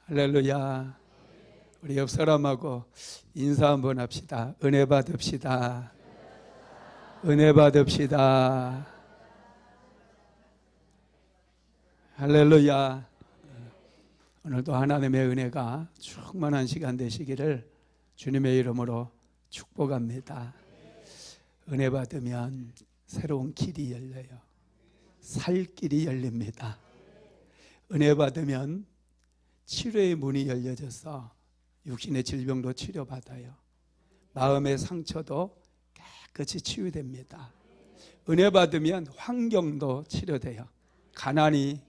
할렐루야. 우리 옆 사람하고 인사 한번 합시다. 은혜 받읍시다. 은혜 받읍시다. 할렐루야. 오늘도 하나님의 은혜가 충만한 시간 되시기를 주님의 이름으로 축복합니다. 은혜 받으면 새로운 길이 열려요. 살 길이 열립니다. 은혜 받으면 치료의 문이 열려져서 육신의 질병도 치료받아요. 마음의 상처도 깨끗이 치유됩니다. 은혜 받으면 환경도 치료돼요. 가난이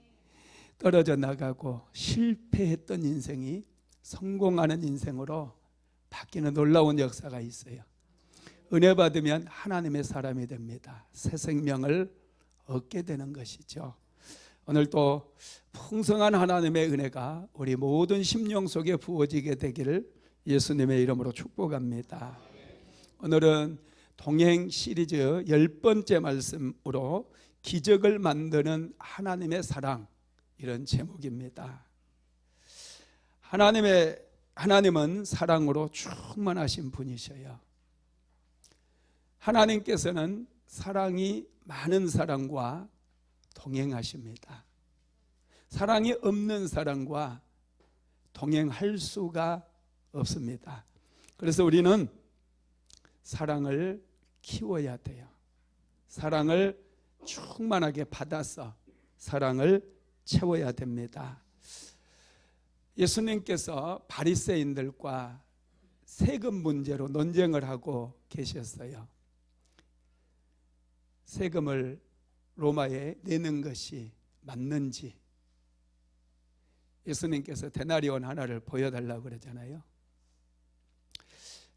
떨어져 나가고 실패했던 인생이 성공하는 인생으로 바뀌는 놀라운 역사가 있어요. 은혜 받으면 하나님의 사람이 됩니다. 새 생명을 얻게 되는 것이죠. 오늘 또 풍성한 하나님의 은혜가 우리 모든 심령 속에 부어지게 되기를 예수님의 이름으로 축복합니다. 오늘은 동행 시리즈 10번째 말씀으로 기적을 만드는 하나님의 사랑, 이런 제목입니다. 하나님은 사랑으로 충만하신 분이셔요. 하나님께서는 사랑이 많은 사람과 동행하십니다. 사랑이 없는 사람과 동행할 수가 없습니다. 그래서 우리는 사랑을 키워야 돼요. 사랑을 충만하게 받아서 사랑을 채워야 됩니다. 예수님께서 바리새인들과 세금 문제로 논쟁을 하고 계셨어요. 세금을 로마에 내는 것이 맞는지 예수님께서 데나리온 하나를 보여달라고 그러잖아요.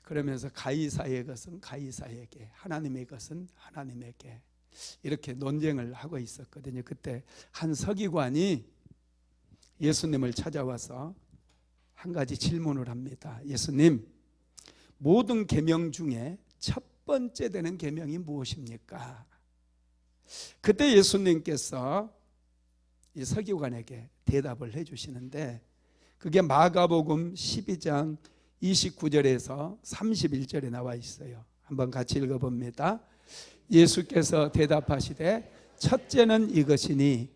그러면서 가이사의 것은 가이사에게, 하나님의 것은 하나님에게, 이렇게 논쟁을 하고 있었거든요. 그때 한 서기관이 예수님을 찾아와서 한 가지 질문을 합니다. 예수님, 모든 계명 중에 첫 번째 되는 계명이 무엇입니까? 그때 예수님께서 이 서기관에게 대답을 해주시는데, 그게 마가복음 12장 29절에서 31절에 나와 있어요. 한번 같이 읽어봅니다. 예수께서 대답하시되 첫째는 이것이니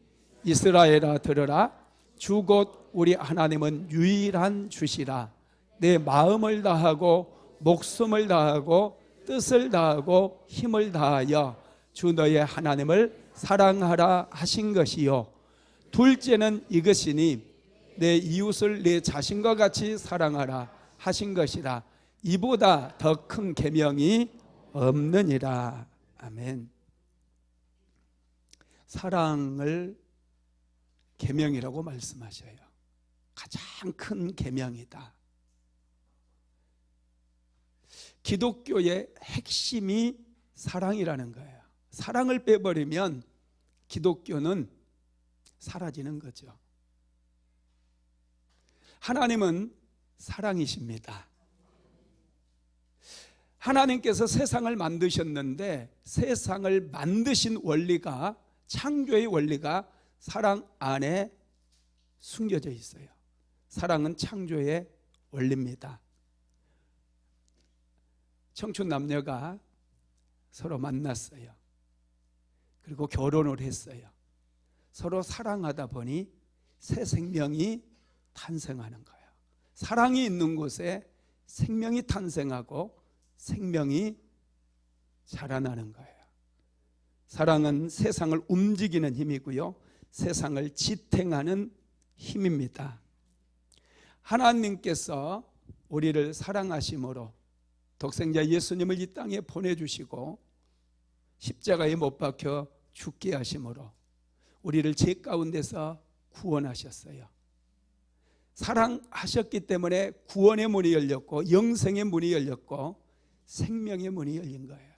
이스라엘아 들으라. 주 곧 우리 하나님은 유일한 주시라. 내 마음을 다하고 목숨을 다하고 뜻을 다하고 힘을 다하여 주 너의 하나님을 사랑하라 하신 것이요. 둘째는 이것이니 내 이웃을 내 자신과 같이 사랑하라 하신 것이라. 이보다 더 큰 계명이 없느니라. 아멘. 사랑을 계명이라고 말씀하셔요. 가장 큰 계명이다. 기독교의 핵심이 사랑이라는 거예요. 사랑을 빼버리면 기독교는 사라지는 거죠. 하나님은 사랑이십니다. 하나님께서 세상을 만드셨는데 세상을 만드신 원리가, 창조의 원리가 사랑 안에 숨겨져 있어요. 사랑은 창조의 원리입니다. 청춘 남녀가 서로 만났어요. 그리고 결혼을 했어요. 서로 사랑하다 보니 새 생명이 탄생하는 거예요. 사랑이 있는 곳에 생명이 탄생하고 생명이 자라나는 거예요. 사랑은 세상을 움직이는 힘이고요, 세상을 지탱하는 힘입니다. 하나님께서 우리를 사랑하심으로 독생자 예수님을 이 땅에 보내주시고 십자가에 못 박혀 죽게 하심으로 우리를 죄 가운데서 구원하셨어요. 사랑하셨기 때문에 구원의 문이 열렸고 영생의 문이 열렸고 생명의 문이 열린 거예요.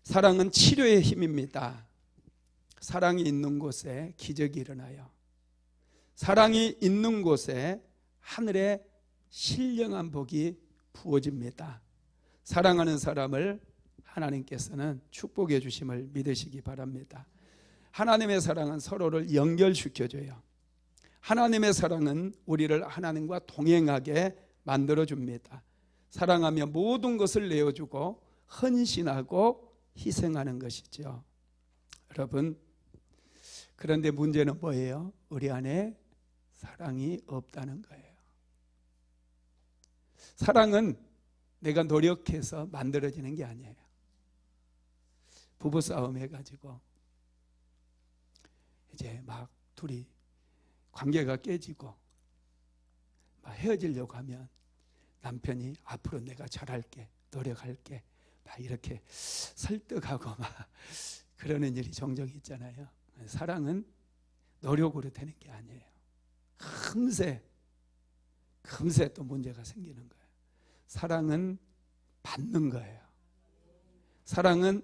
사랑은 치료의 힘입니다. 사랑이 있는 곳에 기적이 일어나요. 사랑이 있는 곳에 하늘의 신령한 복이 부어집니다. 사랑하는 사람을 하나님께서는 축복해 주심을 믿으시기 바랍니다. 하나님의 사랑은 서로를 연결시켜줘요. 하나님의 사랑은 우리를 하나님과 동행하게 만들어줍니다. 사랑하며 모든 것을 내어주고 헌신하고 희생하는 것이죠. 여러분, 그런데 문제는 뭐예요? 우리 안에 사랑이 없다는 거예요. 사랑은 내가 노력해서 만들어지는 게 아니에요. 부부싸움 해가지고 이제 막 둘이 관계가 깨지고 막 헤어지려고 하면 남편이 앞으로 내가 잘할게, 노력할게 막 이렇게 설득하고 막 그러는 일이 종종 있잖아요. 사랑은 노력으로 되는 게 아니에요. 금세 또 문제가 생기는 거예요. 사랑은 받는 거예요. 사랑은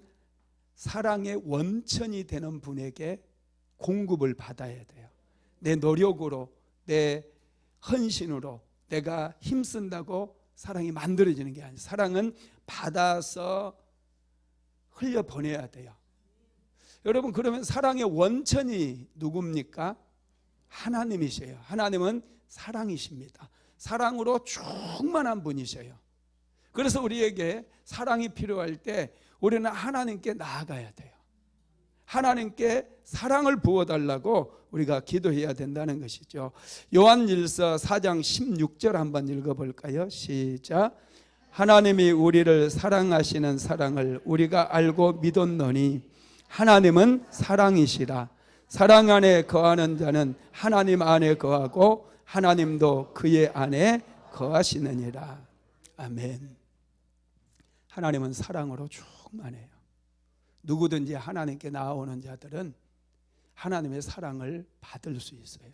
사랑의 원천이 되는 분에게 공급을 받아야 돼요. 내 노력으로, 내 헌신으로 내가 힘쓴다고 사랑이 만들어지는 게 아니에요. 사랑은 받아서 흘려보내야 돼요. 여러분, 그러면 사랑의 원천이 누굽니까? 하나님이세요. 하나님은 사랑이십니다. 사랑으로 충만한 분이셔요. 그래서 우리에게 사랑이 필요할 때 우리는 하나님께 나아가야 돼요. 하나님께 사랑을 부어달라고 우리가 기도해야 된다는 것이죠. 요한일서 4장 16절 한번 읽어볼까요? 시작. 하나님이 우리를 사랑하시는 사랑을 우리가 알고 믿었노니 하나님은 사랑이시라. 사랑 안에 거하는 자는 하나님 안에 거하고 하나님도 그의 안에 거하시느니라. 아멘. 하나님은 사랑으로 충만해요. 누구든지 하나님께 나아오는 자들은 하나님의 사랑을 받을 수 있어요.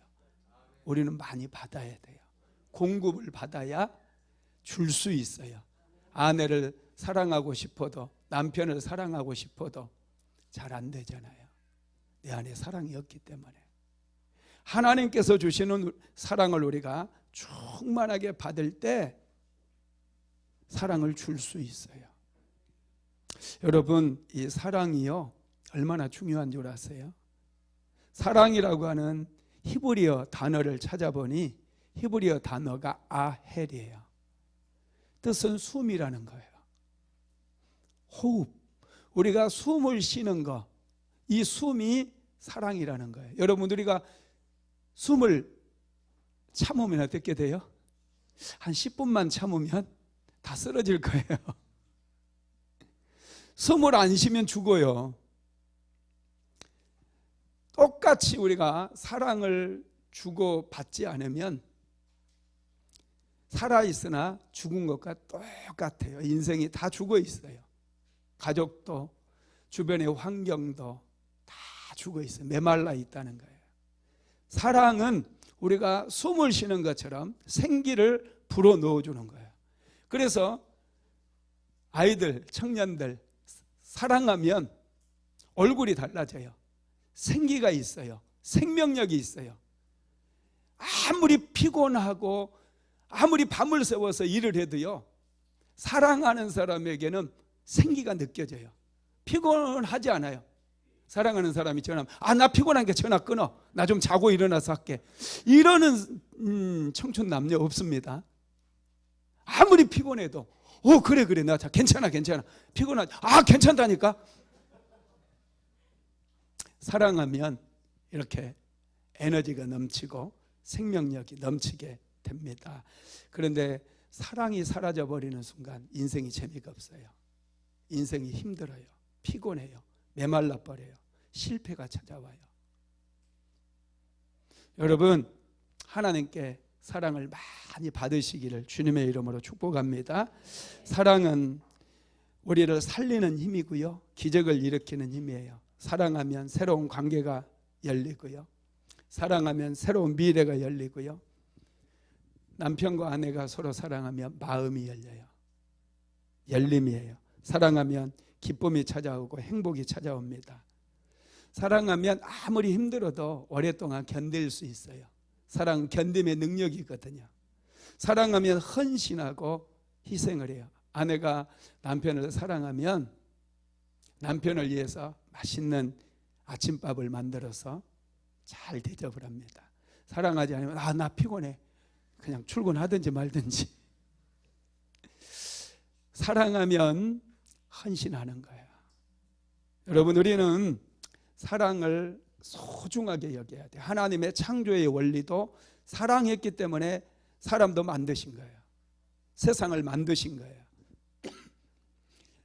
우리는 많이 받아야 돼요. 공급을 받아야 줄 수 있어요. 아내를 사랑하고 싶어도, 남편을 사랑하고 싶어도 잘 안 되잖아요. 내 안에 사랑이 없기 때문에. 하나님께서 주시는 사랑을 우리가 충만하게 받을 때 사랑을 줄 수 있어요. 여러분, 이 사랑이요 얼마나 중요한 줄 아세요? 사랑이라고 하는 히브리어 단어를 찾아보니 히브리어 단어가 아헬이에요. 뜻은 숨이라는 거예요. 호흡, 우리가 숨을 쉬는 거, 이 숨이 사랑이라는 거예요. 여러분, 우리가 숨을 참으면 어떻게 돼요? 한 10분만 참으면 다 쓰러질 거예요. 숨을 안 쉬면 죽어요. 똑같이 우리가 사랑을 주고받지 않으면 살아있으나 죽은 것과 똑같아요. 인생이 다 죽어 있어요. 가족도 주변의 환경도 다 죽어 있어요. 메말라 있다는 거예요. 사랑은 우리가 숨을 쉬는 것처럼 생기를 불어넣어 주는 거예요. 그래서 아이들, 청년들 사랑하면 얼굴이 달라져요. 생기가 있어요. 생명력이 있어요. 아무리 피곤하고 아무리 밤을 새워서 일을 해도요, 사랑하는 사람에게는 생기가 느껴져요. 피곤하지 않아요. 사랑하는 사람이 전화하면 나 피곤하니까 전화 끊어. 나 좀 자고 일어나서 할게. 이러는 청춘 남녀 없습니다. 아무리 피곤해도 그래 나 괜찮아 피곤하지. 괜찮다니까. 사랑하면 이렇게 에너지가 넘치고 생명력이 넘치게 됩니다. 그런데 사랑이 사라져버리는 순간 인생이 재미가 없어요. 인생이 힘들어요. 피곤해요. 메말라 버려요. 실패가 찾아와요. 여러분, 하나님께 사랑을 많이 받으시기를 주님의 이름으로 축복합니다. 사랑은 우리를 살리는 힘이고요, 기적을 일으키는 힘이에요. 사랑하면 새로운 관계가 열리고요, 사랑하면 새로운 미래가 열리고요, 남편과 아내가 서로 사랑하면 마음이 열려요. 열림이에요. 사랑하면 기쁨이 찾아오고 행복이 찾아옵니다. 사랑하면 아무리 힘들어도 오랫동안 견딜 수 있어요. 사랑은 견딤의 능력이거든요. 사랑하면 헌신하고 희생을 해요. 아내가 남편을 사랑하면 남편을 위해서 맛있는 아침밥을 만들어서 잘 대접을 합니다. 사랑하지 않으면 나 피곤해. 그냥 출근하든지 말든지. 사랑하면 헌신하는 거예요. 여러분, 우리는 사랑을 소중하게 여겨야 돼요. 하나님의 창조의 원리도 사랑했기 때문에 사람도 만드신 거예요. 세상을 만드신 거예요.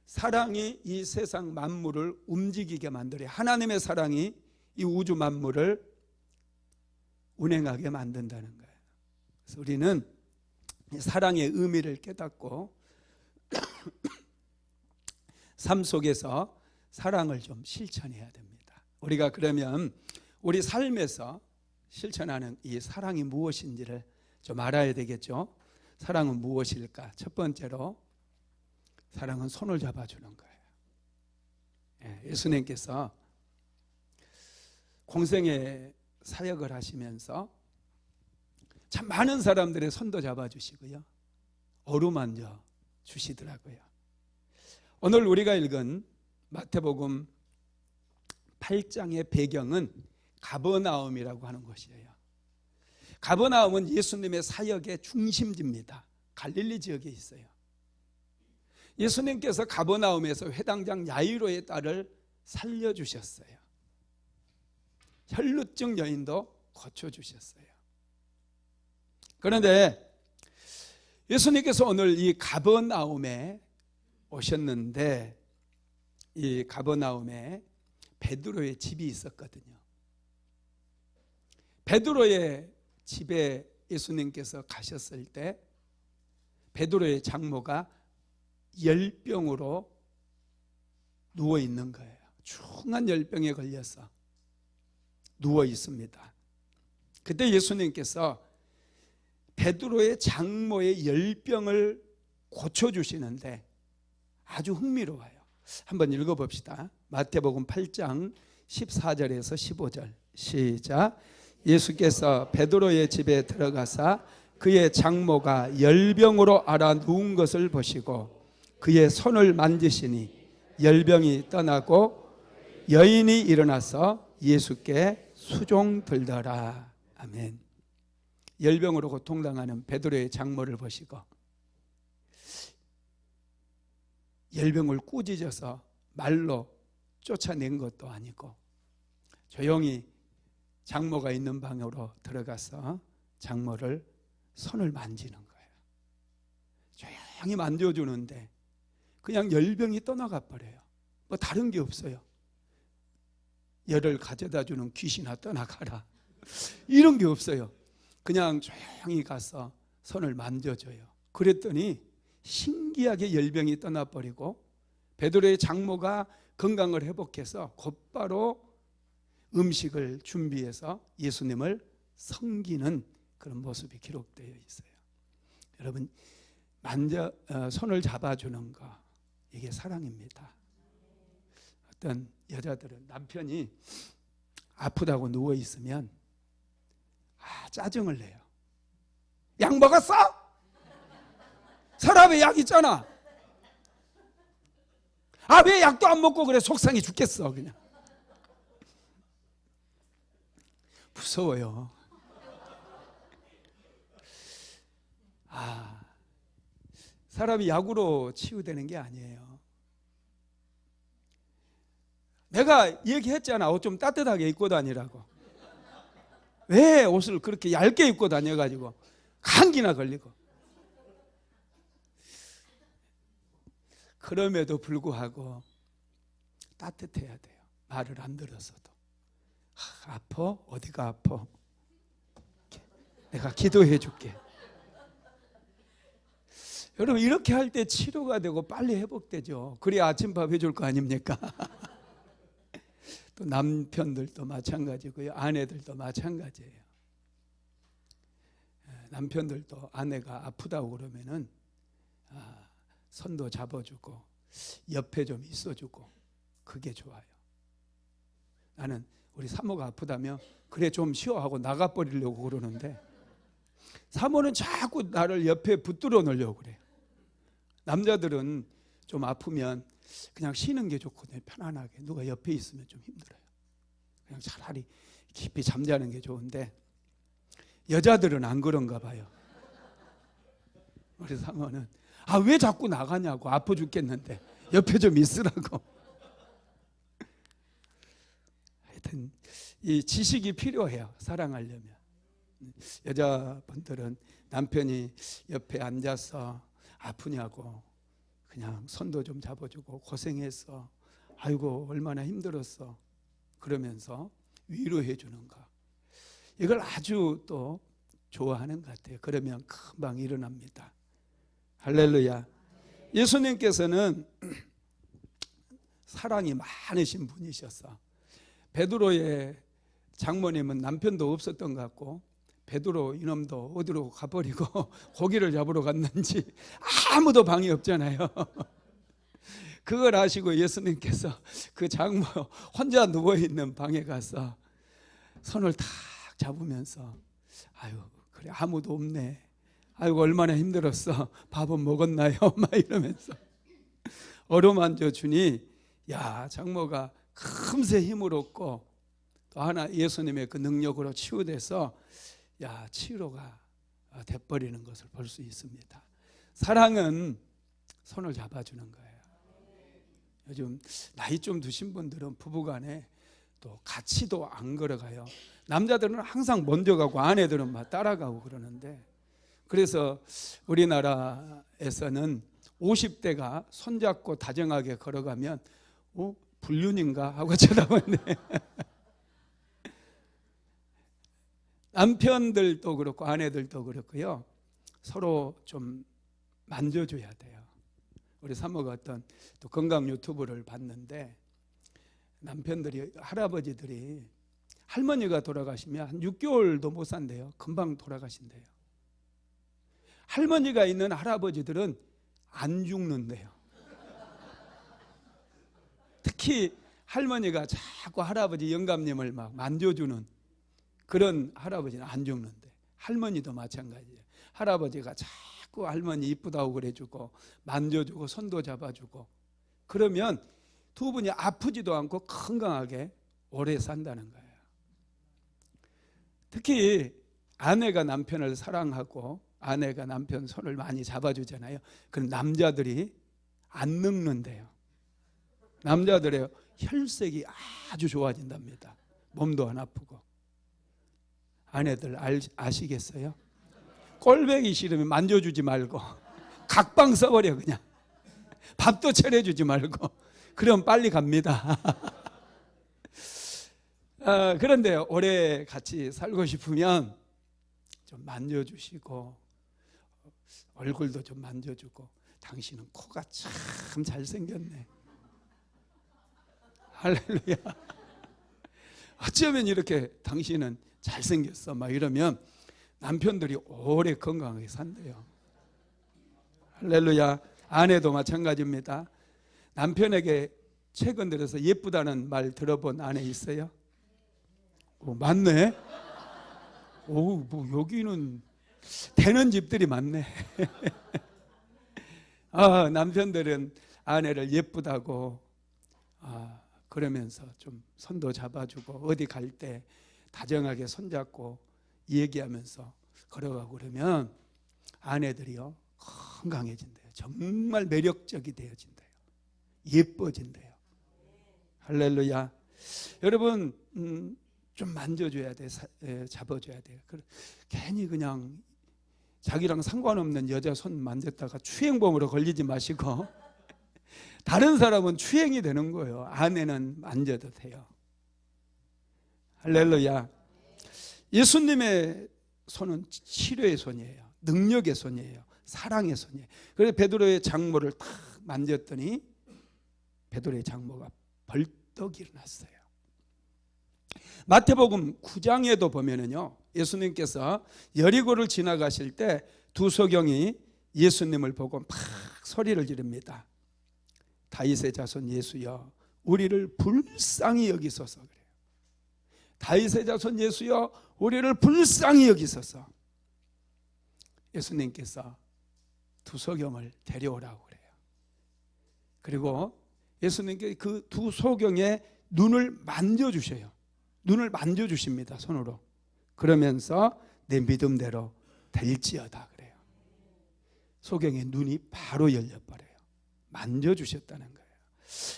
사랑이 이 세상 만물을 움직이게 만들어요. 하나님의 사랑이 이 우주 만물을 운행하게 만든다는 거예요. 그래서 우리는 사랑의 의미를 깨닫고 삶 속에서 사랑을 좀 실천해야 됩니다. 우리가 그러면 우리 삶에서 실천하는 이 사랑이 무엇인지를 좀 알아야 되겠죠. 사랑은 무엇일까? 첫 번째로 사랑은 손을 잡아주는 거예요. 예수님께서 공생애 사역을 하시면서 참 많은 사람들의 손도 잡아주시고요, 어루만져 주시더라고요. 오늘 우리가 읽은 마태복음 8장의 배경은 가버나움이라고 하는 곳이에요. 가버나움은 예수님의 사역의 중심지입니다. 갈릴리 지역에 있어요. 예수님께서 가버나움에서 회당장 야이로의 딸을 살려주셨어요. 혈루증 여인도 고쳐주셨어요. 그런데 예수님께서 오늘 이 가버나움에 오셨는데, 이 가버나움에 베드로의 집이 있었거든요. 베드로의 집에 예수님께서 가셨을 때 베드로의 장모가 열병으로 누워 있는 거예요. 중한 열병에 걸려서 누워 있습니다. 그때 예수님께서 베드로의 장모의 열병을 고쳐주시는데 아주 흥미로워요. 한번 읽어봅시다. 마태복음 8장 14절에서 15절 시작. 예수께서 베드로의 집에 들어가사 그의 장모가 열병으로 앓아 누운 것을 보시고 그의 손을 만지시니 열병이 떠나고 여인이 일어나서 예수께 수종들더라. 아멘. 열병으로 고통당하는 베드로의 장모를 보시고 열병을 꾸짖어서 말로 쫓아낸 것도 아니고 조용히 장모가 있는 방으로 들어가서 장모를 손을 만지는 거예요. 조용히 만져주는데 그냥 열병이 떠나가 버려요. 뭐 다른 게 없어요. 열을 가져다 주는 귀신아 떠나가라, 이런 게 없어요. 그냥 조용히 가서 손을 만져줘요. 그랬더니 신기하게 열병이 떠나버리고 베드로의 장모가 건강을 회복해서 곧바로 음식을 준비해서 예수님을 섬기는 그런 모습이 기록되어 있어요. 여러분, 손을 잡아주는 거, 이게 사랑입니다. 어떤 여자들은 남편이 아프다고 누워 있으면 짜증을 내요. 약 먹었어? 서랍에 약 있잖아. 왜 약도 안 먹고 그래? 속상해 죽겠어. 그냥 무서워요. 사람이 약으로 치유되는 게 아니에요. 내가 얘기했잖아. 옷 좀 따뜻하게 입고 다니라고. 왜 옷을 그렇게 얇게 입고 다녀가지고 감기나 걸리고. 그럼에도 불구하고 따뜻해야 돼요. 말을 안 들어서도. 아파? 어디가 아파? 내가 기도해 줄게. 여러분, 이렇게 할 때 치료가 되고 빨리 회복되죠. 그래야 아침밥 해줄 거 아닙니까? 또 남편들도 마찬가지고요, 아내들도 마찬가지예요. 남편들도 아내가 아프다고 그러면은 손도 잡아주고 옆에 좀 있어주고, 그게 좋아요. 나는 우리 사모가 아프다면 그래 좀 쉬어하고 나가버리려고 그러는데 사모는 자꾸 나를 옆에 붙들어 놓으려고 그래요. 남자들은 좀 아프면 그냥 쉬는 게 좋거든요. 편안하게 누가 옆에 있으면 좀 힘들어요. 그냥 차라리 깊이 잠자는 게 좋은데 여자들은 안 그런가 봐요. 우리 사모는 왜 자꾸 나가냐고, 아파 죽겠는데 옆에 좀 있으라고. 하여튼 이 지식이 필요해요, 사랑하려면. 여자분들은 남편이 옆에 앉아서 아프냐고 그냥 손도 좀 잡아주고 고생했어, 아이고 얼마나 힘들었어 그러면서 위로해 주는 거, 이걸 아주 또 좋아하는 것 같아요. 그러면 금방 일어납니다. 할렐루야. 예수님께서는 사랑이 많으신 분이셔서 베드로의 장모님은 남편도 없었던 것 같고, 베드로 이놈도 어디로 가버리고 고기를 잡으러 갔는지 아무도 방이 없잖아요. 그걸 아시고 예수님께서 그 장모 혼자 누워있는 방에 가서 손을 탁 잡으면서 아유 그래 아무도 없네, 아이고 얼마나 힘들었어, 밥은 먹었나요? 막 이러면서 어루만져 주니, 야 장모가 금세 힘을 얻고 또 하나 예수님의 그 능력으로 치유돼서 치유가 돼버리는 것을 볼 수 있습니다. 사랑은 손을 잡아주는 거예요. 요즘 나이 좀 드신 분들은 부부간에 또 같이도 안 걸어가요. 남자들은 항상 먼저 가고 아내들은 막 따라가고 그러는데, 그래서 우리나라에서는 50대가 손잡고 다정하게 걸어가면 불륜인가 하고 쳐다보네. 남편들도 그렇고 아내들도 그렇고요, 서로 좀 만져줘야 돼요. 우리 사모가 어떤 또 건강 유튜브를 봤는데, 남편들이 할아버지들이 할머니가 돌아가시면 한 6개월도 못 산대요. 금방 돌아가신대요. 할머니가 있는 할아버지들은 안 죽는데요. 특히 할머니가 자꾸 할아버지 영감님을 막 만져주는 그런 할아버지는 안 죽는데, 할머니도 마찬가지예요. 할아버지가 자꾸 할머니 이쁘다고 그래주고 만져주고 손도 잡아주고 그러면 두 분이 아프지도 않고 건강하게 오래 산다는 거예요. 특히 아내가 남편을 사랑하고 아내가 남편 손을 많이 잡아주잖아요. 그럼 남자들이 안 늙는데요. 남자들의 혈색이 아주 좋아진답니다. 몸도 안 아프고. 아내들 아시겠어요? 꼴배기 싫으면 만져주지 말고 각방 써버려. 그냥 밥도 차려주지 말고, 그럼 빨리 갑니다. 그런데 오래 같이 살고 싶으면 좀 만져주시고 얼굴도 좀 만져주고, 당신은 코가 참 잘생겼네, 할렐루야, 어쩌면 이렇게 당신은 잘생겼어 막 이러면 남편들이 오래 건강하게 산대요. 할렐루야. 아내도 마찬가지입니다. 남편에게 최근 들어서 예쁘다는 말 들어본 아내 있어요? 맞네. 뭐 여기는 되는 집들이 많네. 남편들은 아내를 예쁘다고 그러면서 좀 손도 잡아주고 어디 갈 때 다정하게 손잡고 얘기하면서 걸어가고 그러면 아내들이요 건강해진대요. 정말 매력적이 되어진대요. 예뻐진대요. 할렐루야. 여러분 좀 만져줘야 돼, 잡아줘야 돼요. 괜히 그냥 자기랑 상관없는 여자 손 만졌다가 추행범으로 걸리지 마시고 다른 사람은 추행이 되는 거예요. 아내는 만져도 돼요. 할렐루야. 예수님의 손은 치료의 손이에요. 능력의 손이에요. 사랑의 손이에요. 그래서 베드로의 장모를 탁 만졌더니 베드로의 장모가 벌떡 일어났어요. 마태복음 9장에도 보면은요, 예수님께서 여리고를 지나가실 때 두 소경이 예수님을 보고 막 소리를 지릅니다. 다윗의 자손 예수여, 우리를 불쌍히 여기소서. 그래요. 다윗의 자손 예수여, 우리를 불쌍히 여기소서. 예수님께서 두 소경을 데려오라고 그래요. 그리고 예수님께 그 두 소경의 눈을 만져주셔요. 눈을 만져주십니다, 손으로. 그러면서 내 믿음대로 될지어다 그래요. 소경의 눈이 바로 열려버려요. 만져주셨다는 거예요.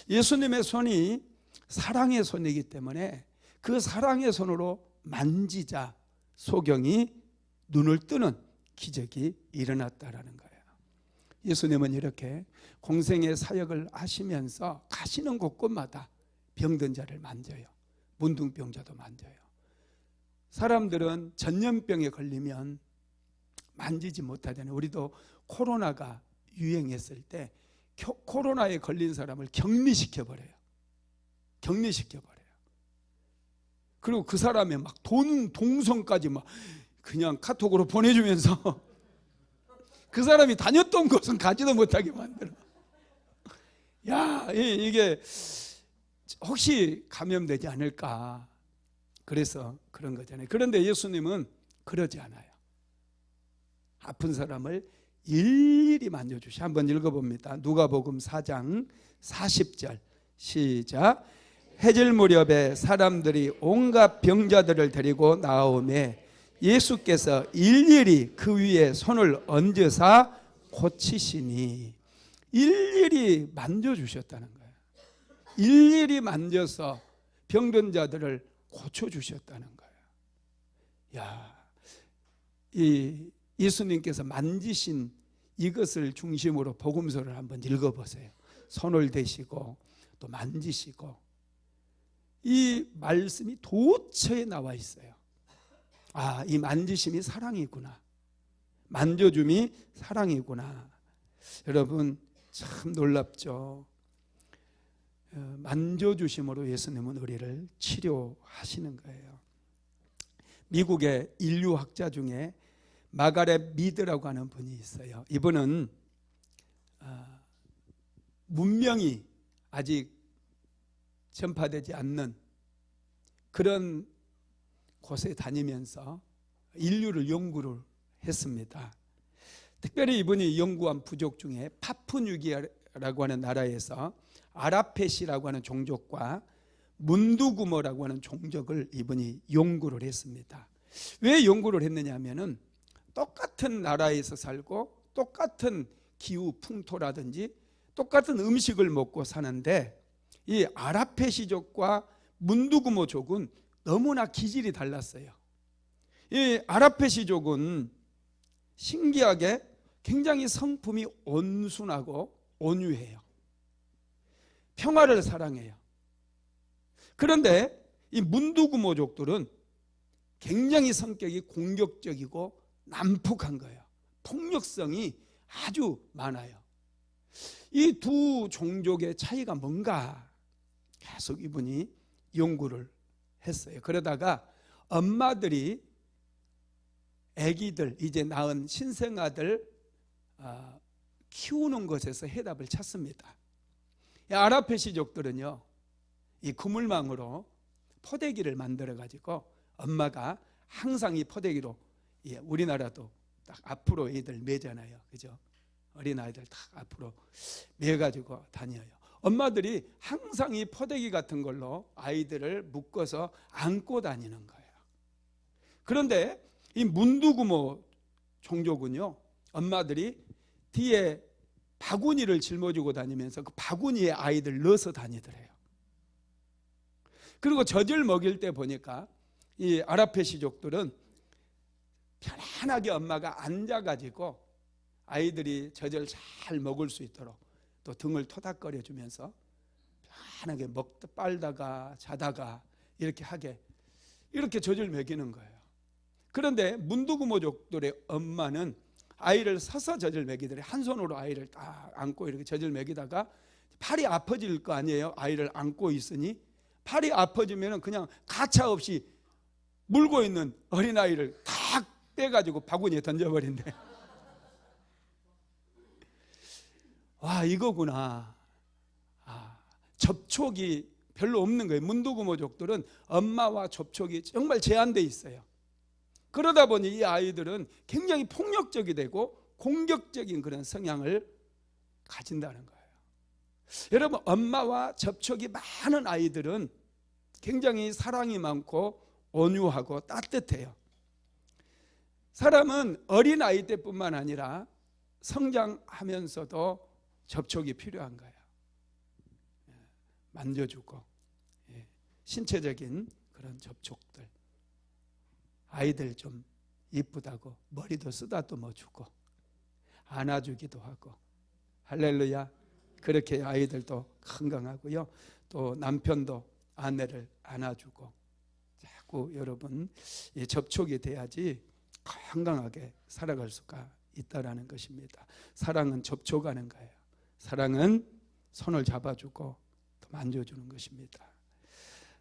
예수님의 손이 사랑의 손이기 때문에 그 사랑의 손으로 만지자 소경이 눈을 뜨는 기적이 일어났다라는 거예요. 예수님은 이렇게 공생의 사역을 하시면서 가시는 곳곳마다 병든 자를 만져요. 문둥병자도 만져요. 사람들은 전염병에 걸리면 만지지 못하잖아요. 우리도 코로나가 유행했을 때 코로나에 걸린 사람을 격리시켜버려요. 격리시켜버려요. 그리고 그 사람의 막 동선까지 막 그냥 카톡으로 보내주면서 그 사람이 다녔던 곳은 가지도 못하게 만들어. 야, 이게 혹시 감염되지 않을까? 그래서 그런 거잖아요. 그런데 예수님은 그러지 않아요. 아픈 사람을 일일이 만져주시. 한번 읽어봅니다. 누가복음 4장 40절 시작. 해질 무렵에 사람들이 온갖 병자들을 데리고 나오매 예수께서 일일이 그 위에 손을 얹으사 고치시니, 일일이 만져주셨다는 거예요. 일일이 만져서 병든 자들을 고쳐주셨다는 거예요. 야, 이 예수님께서 만지신 이것을 중심으로 복음서를 한번 읽어보세요. 손을 대시고 또 만지시고, 이 말씀이 도처에 나와 있어요. 아, 이 만지심이 사랑이구나. 만져줌이 사랑이구나. 여러분 참 놀랍죠. 만져주심으로 예수님은 우리를 치료하시는 거예요. 미국의 인류학자 중에 마가렛 미드라고 하는 분이 있어요. 이분은 문명이 아직 전파되지 않는 그런 곳에 다니면서 인류를 연구를 했습니다. 특별히 이분이 연구한 부족 중에 파푸뉴기아라고 하는 나라에서 아라펫이라고 하는 종족과 문두구모라고 하는 종족을 이분이 연구를 했습니다. 왜 연구를 했느냐 하면은 똑같은 나라에서 살고 똑같은 기후 풍토라든지 똑같은 음식을 먹고 사는데, 이 아라펫이족과 문두구모족은 너무나 기질이 달랐어요. 이 아라펫이족은 신기하게 굉장히 성품이 온순하고 온유해요. 평화를 사랑해요. 그런데 이 문두구모족들은 굉장히 성격이 공격적이고 난폭한 거예요. 폭력성이 아주 많아요. 이 두 종족의 차이가 뭔가 계속 이분이 연구를 했어요. 그러다가 엄마들이 아기들, 이제 낳은 신생아들 키우는 것에서 해답을 찾습니다. 아라펫이족들은요, 이 그물망으로 포대기를 만들어 가지고 엄마가 항상 이 포대기로, 우리나라도 딱 앞으로 애들 매잖아요, 그죠? 어린아이들 딱 앞으로 매가지고 다녀요. 엄마들이 항상 이 포대기 같은 걸로 아이들을 묶어서 안고 다니는 거예요. 그런데 이 문두구모 종족은요, 엄마들이 뒤에 바구니를 짊어지고 다니면서 그 바구니에 아이들 넣어서 다니더래요. 그리고 젖을 먹일 때 보니까 이 아라펫이족들은 편안하게 엄마가 앉아가지고 아이들이 젖을 잘 먹을 수 있도록 또 등을 토닥거려 주면서 편하게 먹다 빨다가 자다가 이렇게 하게, 이렇게 젖을 먹이는 거예요. 그런데 문두구모족들의 엄마는 아이를 서서 젖을 먹이더래. 한 손으로 아이를 딱 안고 이렇게 젖을 먹이다가 팔이 아파질 거 아니에요. 아이를 안고 있으니 팔이 아파지면 그냥 가차없이 물고 있는 어린아이를 탁 빼가지고 바구니에 던져버린대. 와, 이거구나. 접촉이 별로 없는 거예요. 문두구모족들은 엄마와 접촉이 정말 제한되어 있어요. 그러다 보니 이 아이들은 굉장히 폭력적이 되고 공격적인 그런 성향을 가진다는 거예요. 여러분, 엄마와 접촉이 많은 아이들은 굉장히 사랑이 많고 온유하고 따뜻해요. 사람은 어린 아이 때뿐만 아니라 성장하면서도 접촉이 필요한 거예요. 만져주고 신체적인 그런 접촉들. 아이들 좀 이쁘다고 머리도 쓰다듬어 주고 안아주기도 하고, 할렐루야. 그렇게 아이들도 건강하고요. 또 남편도 아내를 안아주고, 자꾸 여러분 접촉이 돼야지 건강하게 살아갈 수가 있다라는 것입니다. 사랑은 접촉하는 거예요. 사랑은 손을 잡아주고 또 만져주는 것입니다.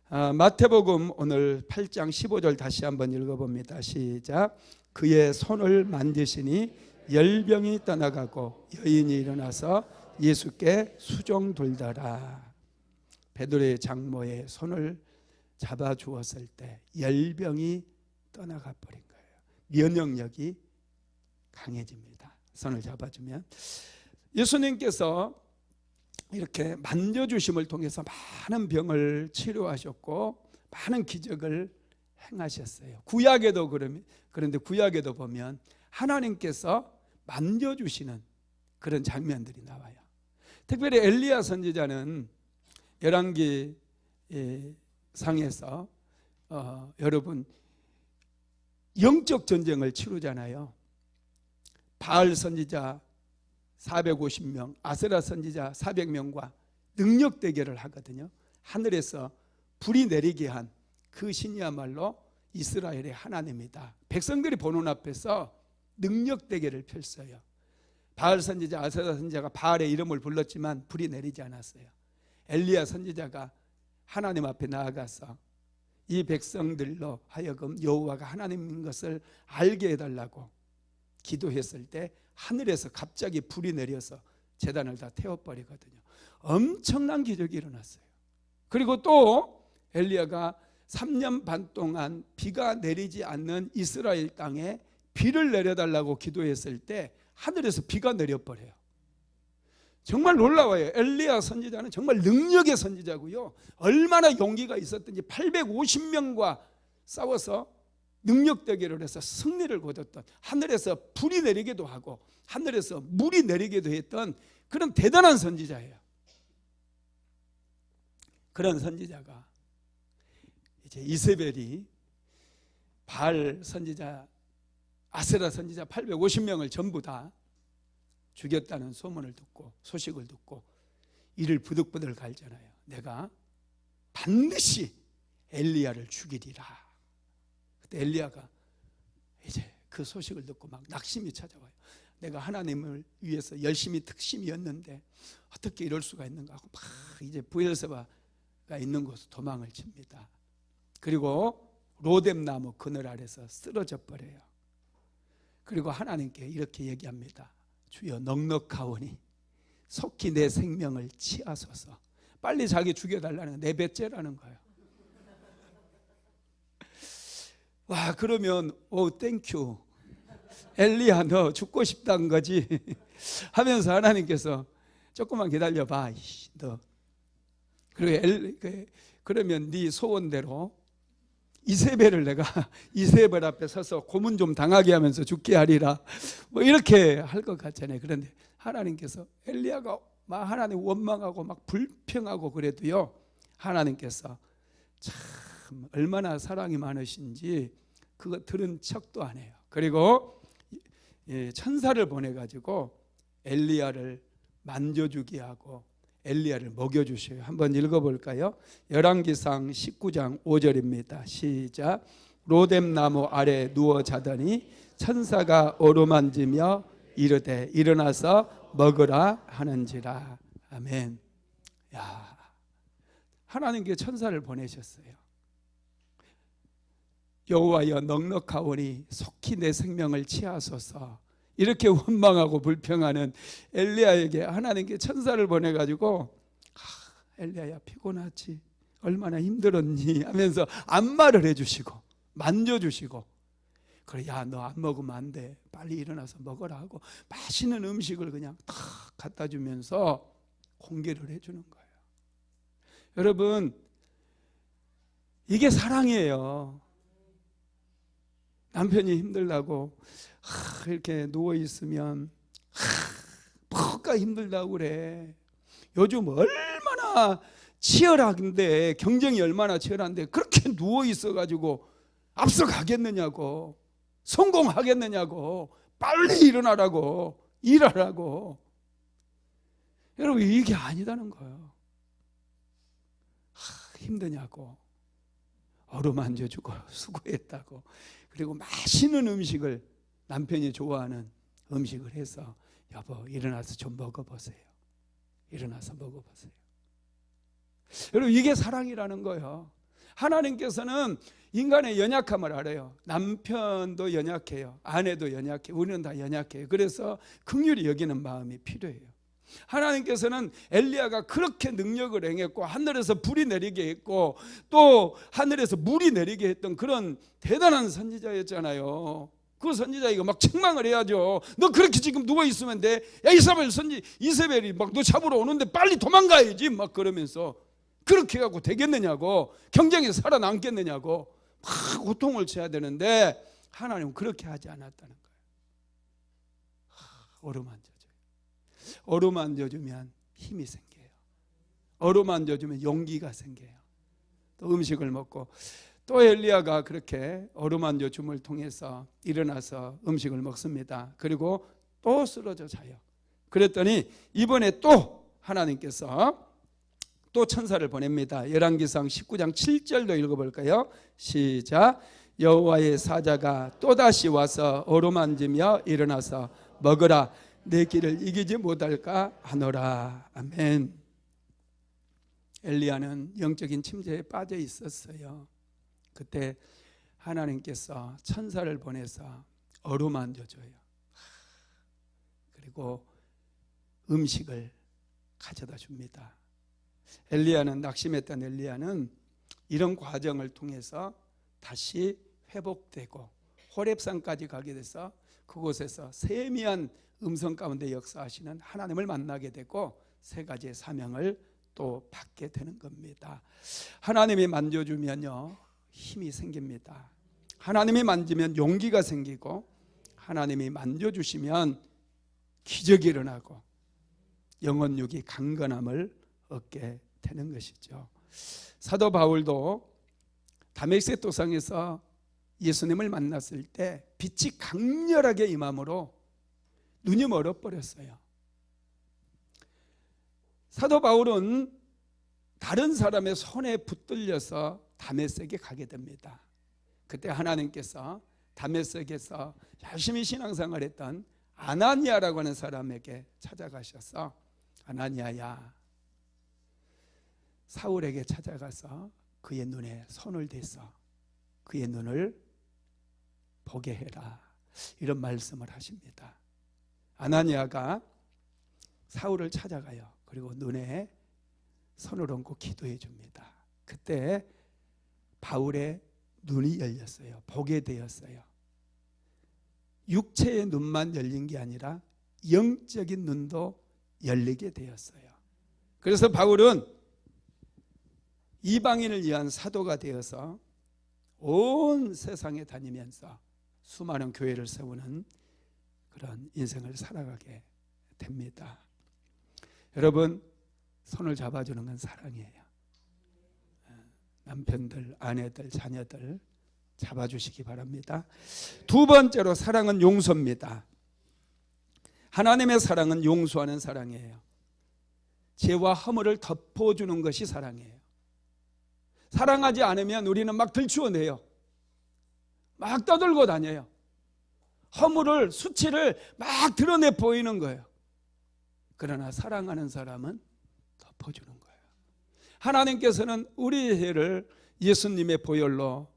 마태복음 오늘 8장 15절 다시 한번 읽어봅니다. 시작. 그의 손을 만지시니 열병이 떠나가고 여인이 일어나서 예수께 수종들더라. 베드로의 장모의 손을 잡아주었을 때 열병이 떠나가 버린 거예요. 면역력이 강해집니다. 손을 잡아주면. 예수님께서 이렇게 만져주심을 통해서 많은 병을 치료하셨고 많은 기적을 행하셨어요. 구약에도 그런데 구약에도 보면 하나님께서 만져주시는 그런 장면들이 나와요. 특별히 엘리야 선지자는 열왕기 상에서 여러분 영적 전쟁을 치르잖아요. 바알 선지자 450명, 아세라 선지자 400명과 능력 대결을 하거든요. 하늘에서 불이 내리게 한 그 신이야말로 이스라엘의 하나님이다. 백성들이 보는 앞에서 능력 대결을 펼쳐요. 바알 선지자, 아세라 선지자가 바알의 이름을 불렀지만 불이 내리지 않았어요. 엘리야 선지자가 하나님 앞에 나아가서 이 백성들로 하여금 여호와가 하나님인 것을 알게 해달라고 기도했을 때 하늘에서 갑자기 불이 내려서 제단을 다 태워버리거든요. 엄청난 기적이 일어났어요. 그리고 또 엘리야가 3년 반 동안 비가 내리지 않는 이스라엘 땅에 비를 내려달라고 기도했을 때 하늘에서 비가 내려버려요. 정말 놀라워요. 엘리야 선지자는 정말 능력의 선지자고요. 얼마나 용기가 있었든지 850명과 싸워서 능력 대결을 해서 승리를 거뒀던, 하늘에서 불이 내리기도 하고 하늘에서 물이 내리기도 했던 그런 대단한 선지자예요. 그런 선지자가 이제 이세벨이 바알 선지자, 아세라 선지자 850명을 전부 다 죽였다는 소문을 듣고, 소식을 듣고 이를 부들부들 갈잖아요. 내가 반드시 엘리야를 죽이리라. 그때 엘리야가 이제 그 소식을 듣고 막 낙심이 찾아와요. 내가 하나님을 위해서 열심히 특심이었는데 어떻게 이럴 수가 있는가 하고 막 이제 브엘세바가 있는 곳으로 도망을 칩니다. 그리고 로뎀나무 그늘 아래서 쓰러져 버려요. 그리고 하나님께 이렇게 얘기합니다. 주여 넉넉하오니 속히 내 생명을 취하소서. 빨리 자기 죽여달라는, 내 배째라는 거예요. 와, 그러면 오 땡큐 엘리야 너 죽고 싶다는 거지 하면서 하나님께서 조금만 기다려봐 너. 그리고 그러면 네 소원대로 이세벨을 내가 이세벨 앞에 서서 고문 좀 당하게 하면서 죽게 하리라, 뭐 이렇게 할 것 같잖아요. 그런데 하나님께서 엘리야가 막 하나님 원망하고 막 불평하고 그래도요, 하나님께서 참 얼마나 사랑이 많으신지 그거 들은 척도 안 해요. 그리고 천사를 보내가지고 엘리야를 만져주게 하고 엘리야를 먹여주셔요. 한번 읽어볼까요? 열왕기상 19장 5절입니다. 시작. 로뎀나무 아래 누워 자더니 천사가 어루만지며 이르되 일어나서 먹으라 하는지라. 아멘. 야, 하나님께 천사를 보내셨어요. 여호와여 넉넉하오니 속히 내 생명을 취하소서. 이렇게 원망하고 불평하는 엘리야에게 하나님께 천사를 보내가지고 엘리야야 피곤하지 얼마나 힘들었니 하면서 안마를 해주시고 만져주시고, 그래 야 너 안 먹으면 안 돼 빨리 일어나서 먹어라 하고 맛있는 음식을 그냥 탁 갖다 주면서 공개를 해주는 거예요. 여러분 이게 사랑이에요. 남편이 힘들다고 이렇게 누워있으면 뭐가 힘들다고 그래. 요즘 얼마나 치열한데, 경쟁이 얼마나 치열한데 그렇게 누워있어가지고 앞서가겠느냐고, 성공하겠느냐고, 빨리 일어나라고, 일하라고. 여러분, 이게 아니다는 거예요. 힘드냐고, 어루만져주고 수고했다고, 그리고 맛있는 음식을, 남편이 좋아하는 음식을 해서 여보 일어나서 좀 먹어보세요. 일어나서 먹어보세요. 여러분, 이게 사랑이라는 거예요. 하나님께서는 인간의 연약함을 알아요. 남편도 연약해요. 아내도 연약해요. 우리는 다 연약해요. 그래서 긍휼히 여기는 마음이 필요해요. 하나님께서는 엘리야가 그렇게 능력을 행했고 하늘에서 불이 내리게 했고 또 하늘에서 물이 내리게 했던 그런 대단한 선지자였잖아요. 그 선지자가 막 책망을 해야죠. 너 그렇게 지금 누워 있으면 돼. 야, 이세벨이 막 너 잡으러 오는데 빨리 도망가야지. 막 그러면서 그렇게 해갖고 되겠느냐고, 경쟁에 살아남겠느냐고 막 고통을 쳐야 되는데 하나님은 그렇게 하지 않았다는 거예요. 어루만져줘요. 어루만져주면 힘이 생겨요. 어루만져주면 용기가 생겨요. 또 음식을 먹고, 또 엘리야가 그렇게 어루만져줌을 통해서 일어나서 음식을 먹습니다. 그리고 또 쓰러져 자요. 그랬더니 이번에 또 하나님께서 또 천사를 보냅니다. 열왕기상 19장 7절도 읽어볼까요? 시작. 여호와의 사자가 또다시 와서 어루만지며 일어나서 먹으라. 내 길을 이기지 못할까 하노라. 아멘. 엘리야는 영적인 침체에 빠져 있었어요. 그때 하나님께서 천사를 보내서 어루만져줘요. 그리고 음식을 가져다 줍니다. 엘리야는, 낙심했던 엘리야는 이런 과정을 통해서 다시 회복되고 호렙산까지 가게 돼서 그곳에서 세미한 음성 가운데 역사하시는 하나님을 만나게 되고 세 가지의 사명을 또 받게 되는 겁니다. 하나님이 만져주면요 힘이 생깁니다. 하나님이 만지면 용기가 생기고, 하나님이 만져주시면 기적이 일어나고 영혼육이 강건함을 얻게 되는 것이죠. 사도 바울도 다메섹 도상에서 예수님을 만났을 때 빛이 강렬하게 임함으로 눈이 멀어버렸어요. 사도 바울은 다른 사람의 손에 붙들려서 다메섹에 가게 됩니다. 그때 하나님께서 다메섹에서 열심히 신앙생활 했던 아나니아라고 하는 사람에게 찾아가셔서, 아나니아야, 사울에게 찾아가서 그의 눈에 손을 대서 그의 눈을 보게 해라, 이런 말씀을 하십니다. 아나니아가 사울을 찾아가요. 그리고 눈에 손을 얹고 기도해 줍니다. 그때 바울의 눈이 열렸어요. 보게 되었어요. 육체의 눈만 열린 게 아니라 영적인 눈도 열리게 되었어요. 그래서 바울은 이방인을 위한 사도가 되어서 온 세상에 다니면서 수많은 교회를 세우는 그런 인생을 살아가게 됩니다. 여러분, 손을 잡아주는 건 사랑이에요. 남편들, 아내들, 자녀들 잡아주시기 바랍니다. 두 번째로 사랑은 용서입니다. 하나님의 사랑은 용서하는 사랑이에요. 죄와 허물을 덮어주는 것이 사랑이에요. 사랑하지 않으면 우리는 막 들추어내요. 막 떠들고 다녀요. 허물을, 수치를 막 드러내 보이는 거예요. 그러나 사랑하는 사람은 덮어주는 거예요. 하나님께서는 우리의 죄를 예수님의 보혈로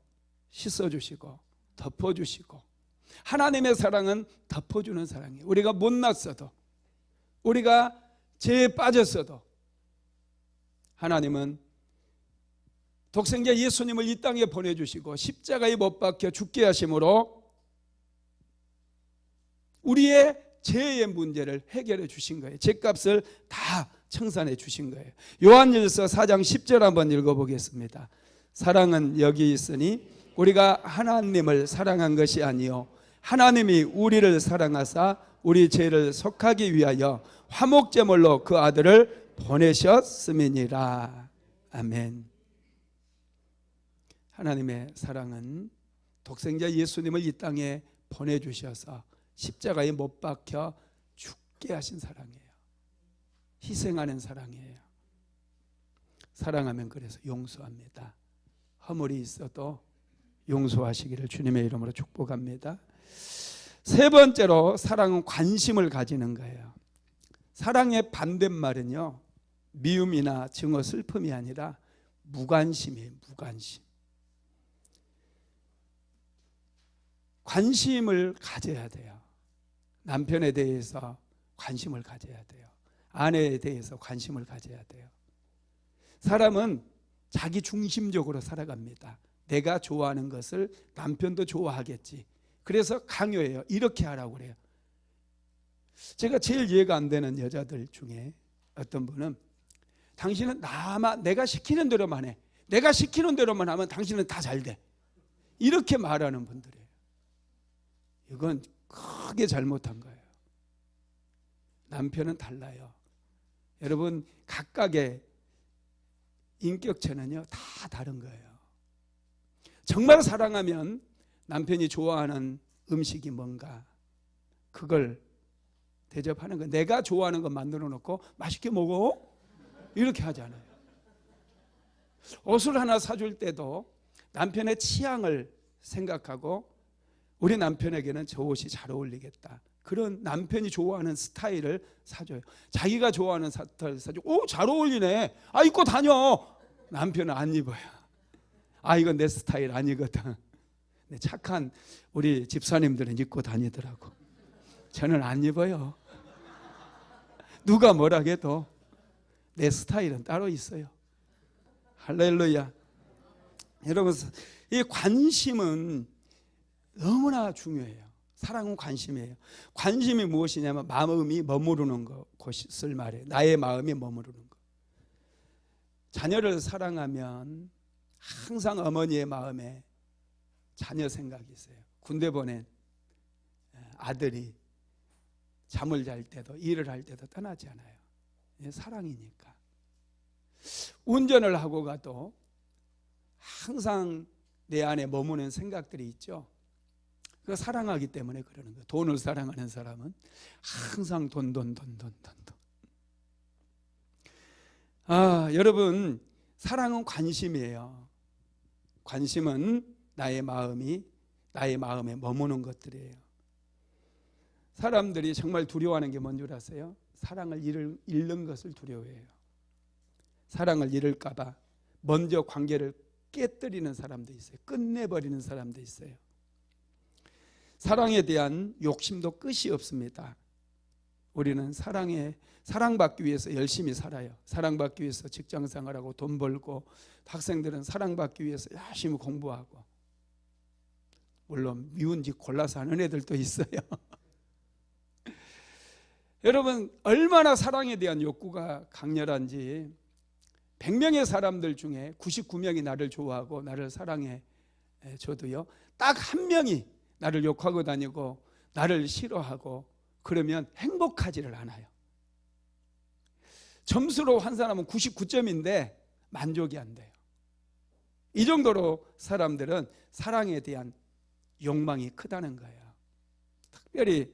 씻어주시고 덮어주시고, 하나님의 사랑은 덮어주는 사랑이에요. 우리가 못났어도, 우리가 죄에 빠졌어도 하나님은 독생자 예수님을 이 땅에 보내주시고 십자가에 못 박혀 죽게 하심으로 우리의 죄의 문제를 해결해 주신 거예요. 죄값을 다 청산해 주신 거예요. 요한일서 4장 10절 한번 읽어보겠습니다. 사랑은 여기 있으니 우리가 하나님을 사랑한 것이 아니요 하나님이 우리를 사랑하사 우리 죄를 속하기 위하여 화목제물로 그 아들을 보내셨음이니라. 아멘. 하나님의 사랑은 독생자 예수님을 이 땅에 보내주셔서 십자가에 못 박혀 죽게 하신 사랑이에요. 희생하는 사랑이에요. 사랑하면 그래서 용서합니다. 허물이 있어도 용서하시기를 주님의 이름으로 축복합니다. 세 번째로 사랑은 관심을 가지는 거예요. 사랑의 반대말은요, 미움이나 증오, 슬픔이 아니라 무관심이에요. 무관심. 관심을 가져야 돼요. 남편에 대해서 관심을 가져야 돼요. 아내에 대해서 관심을 가져야 돼요. 사람은 자기 중심적으로 살아갑니다. 내가 좋아하는 것을 남편도 좋아하겠지. 그래서 강요해요. 이렇게 하라고 그래요. 제가 제일 이해가 안 되는 여자들 중에 어떤 분은 당신은 내가 시키는 대로만 해. 내가 시키는 대로만 하면 당신은 다 잘 돼. 이렇게 말하는 분들이에요. 이건 크게 잘못한 거예요. 남편은 달라요. 여러분, 각각의 인격체는요 다 다른 거예요. 정말 사랑하면 남편이 좋아하는 음식이 뭔가 그걸 대접하는 거예요. 내가 좋아하는 거 만들어 놓고 맛있게 먹어? 이렇게 하잖아요. 옷을 하나 사줄 때도 남편의 취향을 생각하고 우리 남편에게는 저 옷이 잘 어울리겠다. 그런 남편이 좋아하는 스타일을 사줘요. 자기가 좋아하는 스타일을 사주고 잘 어울리네. 입고 다녀. 남편은 안 입어요. 이건 내 스타일 아니거든. 착한 우리 집사님들은 입고 다니더라고. 저는 안 입어요. 누가 뭐라 해도 내 스타일은 따로 있어요. 할렐루야. 여러분, 이 관심은 너무나 중요해요. 사랑은 관심이에요. 관심이 무엇이냐면 마음이 머무르는 것을 말해요. 나의 마음이 머무르는 것. 자녀를 사랑하면 항상 어머니의 마음에 자녀 생각이 있어요. 군대 보낸 아들이 잠을 잘 때도 일을 할 때도 떠나지 않아요. 사랑이니까. 운전을 하고 가도 항상 내 안에 머무는 생각들이 있죠. 그 사랑하기 때문에 그러는 거예요. 돈을 사랑하는 사람은 항상 돈. 여러분, 사랑은 관심이에요. 관심은 나의 마음에 머무는 것들이에요. 사람들이 정말 두려워하는 게 뭔 줄 아세요? 사랑을 잃는 것을 두려워해요. 사랑을 잃을까 봐 먼저 관계를 깨뜨리는 사람도 있어요. 끝내버리는 사람도 있어요. 사랑에 대한 욕심도 끝이 없습니다. 우리는 사랑받기 위해서 열심히 살아요. 사랑받기 위해서 직장생활하고 돈 벌고, 학생들은 사랑받기 위해서 열심히 공부하고, 물론 미운 집 골라서 하는 애들도 있어요. 여러분, 얼마나 사랑에 대한 욕구가 강렬한지 100명의 사람들 중에 99명이 나를 좋아하고 나를 사랑해 줘도요, 딱 한 명이 나를 욕하고 다니고 나를 싫어하고 그러면 행복하지를 않아요. 점수로 한 사람은 99점인데 만족이 안 돼요. 이 정도로 사람들은 사랑에 대한 욕망이 크다는 거예요. 특별히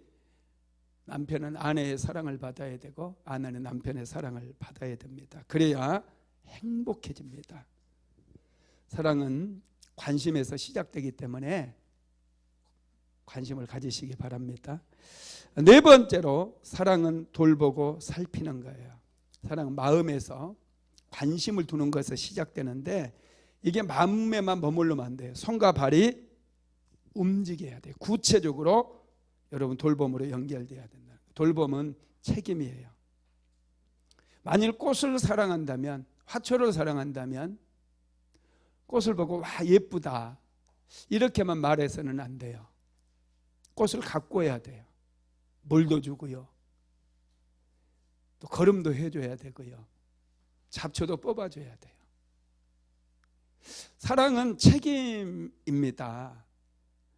남편은 아내의 사랑을 받아야 되고 아내는 남편의 사랑을 받아야 됩니다. 그래야 행복해집니다. 사랑은 관심에서 시작되기 때문에 관심을 가지시기 바랍니다. 네 번째로 사랑은 돌보고 살피는 거예요. 사랑은 마음에서 관심을 두는 것에서 시작되는데 이게 마음에만 머물르면 안 돼요. 손과 발이 움직여야 돼요. 구체적으로 여러분 돌봄으로 연결돼야 된다. 돌봄은 책임이에요. 만일 꽃을 사랑한다면, 화초를 사랑한다면 꽃을 보고 와 예쁘다 이렇게만 말해서는 안 돼요. 꽃을 가꿔야 돼요. 물도 주고요, 또 거름도 해줘야 되고요, 잡초도 뽑아줘야 돼요. 사랑은 책임입니다.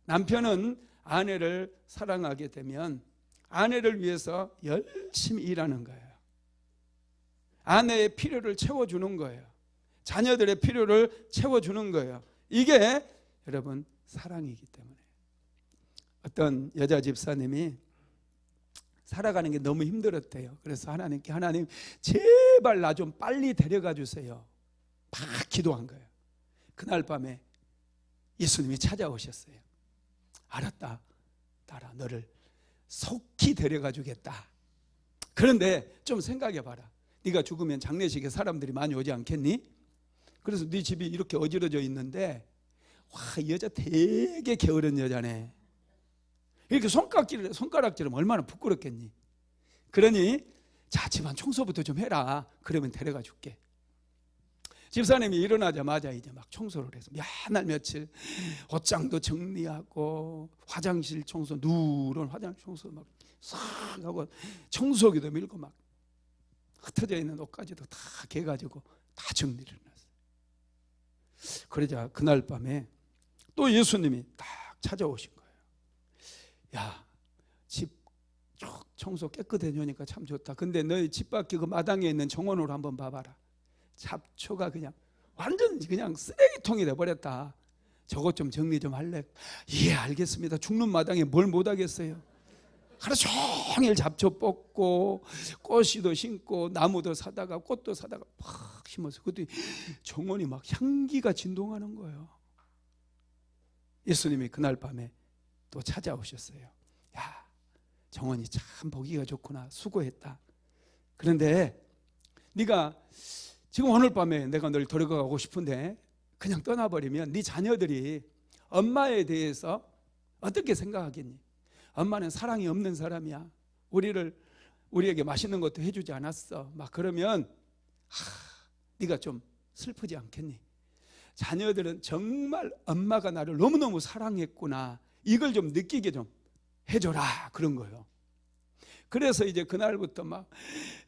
남편은 아내를 사랑하게 되면 아내를 위해서 열심히 일하는 거예요. 아내의 필요를 채워주는 거예요. 자녀들의 필요를 채워주는 거예요. 이게 여러분 사랑이기 때문에. 어떤 여자 집사님이 살아가는 게 너무 힘들었대요. 그래서 하나님께, 하나님 제발 나 좀 빨리 데려가 주세요. 막 기도한 거예요. 그날 밤에 예수님이 찾아오셨어요. 알았다, 딸아, 너를 속히 데려가 주겠다. 그런데 좀 생각해 봐라. 네가 죽으면 장례식에 사람들이 많이 오지 않겠니? 그래서 네 집이 이렇게 어지러져 있는데, 와, 이 여자 되게 게으른 여자네. 이렇게 손가락질하면 얼마나 부끄럽겠니? 그러니 자, 집안 청소부터 좀 해라. 그러면 데려가 줄게. 집사님이 일어나자마자 이제 막 청소를 해서 몇날 며칠 옷장도 정리하고 화장실 청소, 누런 화장실 청소 막 싹 하고 청소기도 밀고 막 흩어져 있는 옷까지도 다 개가지고 다 정리를 해놨어요. 그러자 그날 밤에 또 예수님이 딱 찾아오신 거예요. 야, 집 청소 깨끗하게 하니까 참 좋다. 근데 너희 집 밖에 그 마당에 있는 정원으로 한번 봐봐라. 잡초가 그냥 완전 그냥 쓰레기통이 돼버렸다. 저것 좀 정리 좀 할래? 예, 알겠습니다. 죽는 마당에 뭘 못하겠어요. 하루 종일 잡초 뽑고 꽃이도 심고 나무도 사다가 꽃도 사다가 막 심어서 그것도 정원이 막 향기가 진동하는 거예요. 예수님이 그날 밤에 또 찾아오셨어요. 야, 정원이 참 보기가 좋구나. 수고했다. 그런데 네가 지금 오늘 밤에 내가 널 데려가고 싶은데 그냥 떠나버리면 네 자녀들이 엄마에 대해서 어떻게 생각하겠니? 엄마는 사랑이 없는 사람이야. 우리에게 맛있는 것도 해주지 않았어. 막 그러면 네가 좀 슬프지 않겠니? 자녀들은 정말 엄마가 나를 너무너무 사랑했구나. 이걸 좀 느끼게 좀 해줘라. 그런 거예요. 그래서 이제 그날부터 막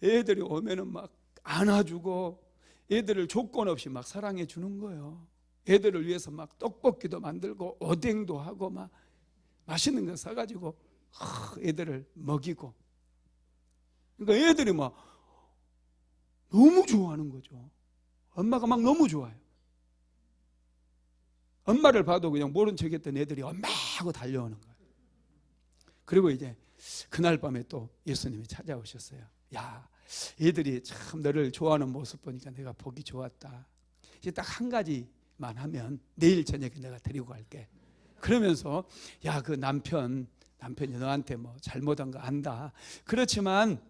애들이 오면은 막 안아주고 애들을 조건 없이 막 사랑해 주는 거예요. 애들을 위해서 막 떡볶이도 만들고 오뎅도 하고 막 맛있는 거 사가지고 애들을 먹이고. 그러니까 애들이 막 너무 좋아하는 거죠. 엄마가 막 너무 좋아요. 엄마를 봐도 그냥 모른 척했던 애들이 엄마 하고 달려오는 거예요. 그리고 이제 그날 밤에 또 예수님이 찾아오셨어요. 야, 애들이 참 너를 좋아하는 모습 보니까 내가 보기 좋았다. 이제 딱 한 가지만 하면 내일 저녁에 내가 데리고 갈게. 그러면서 야, 그 남편이 너한테 뭐 잘못한 거 안다. 그렇지만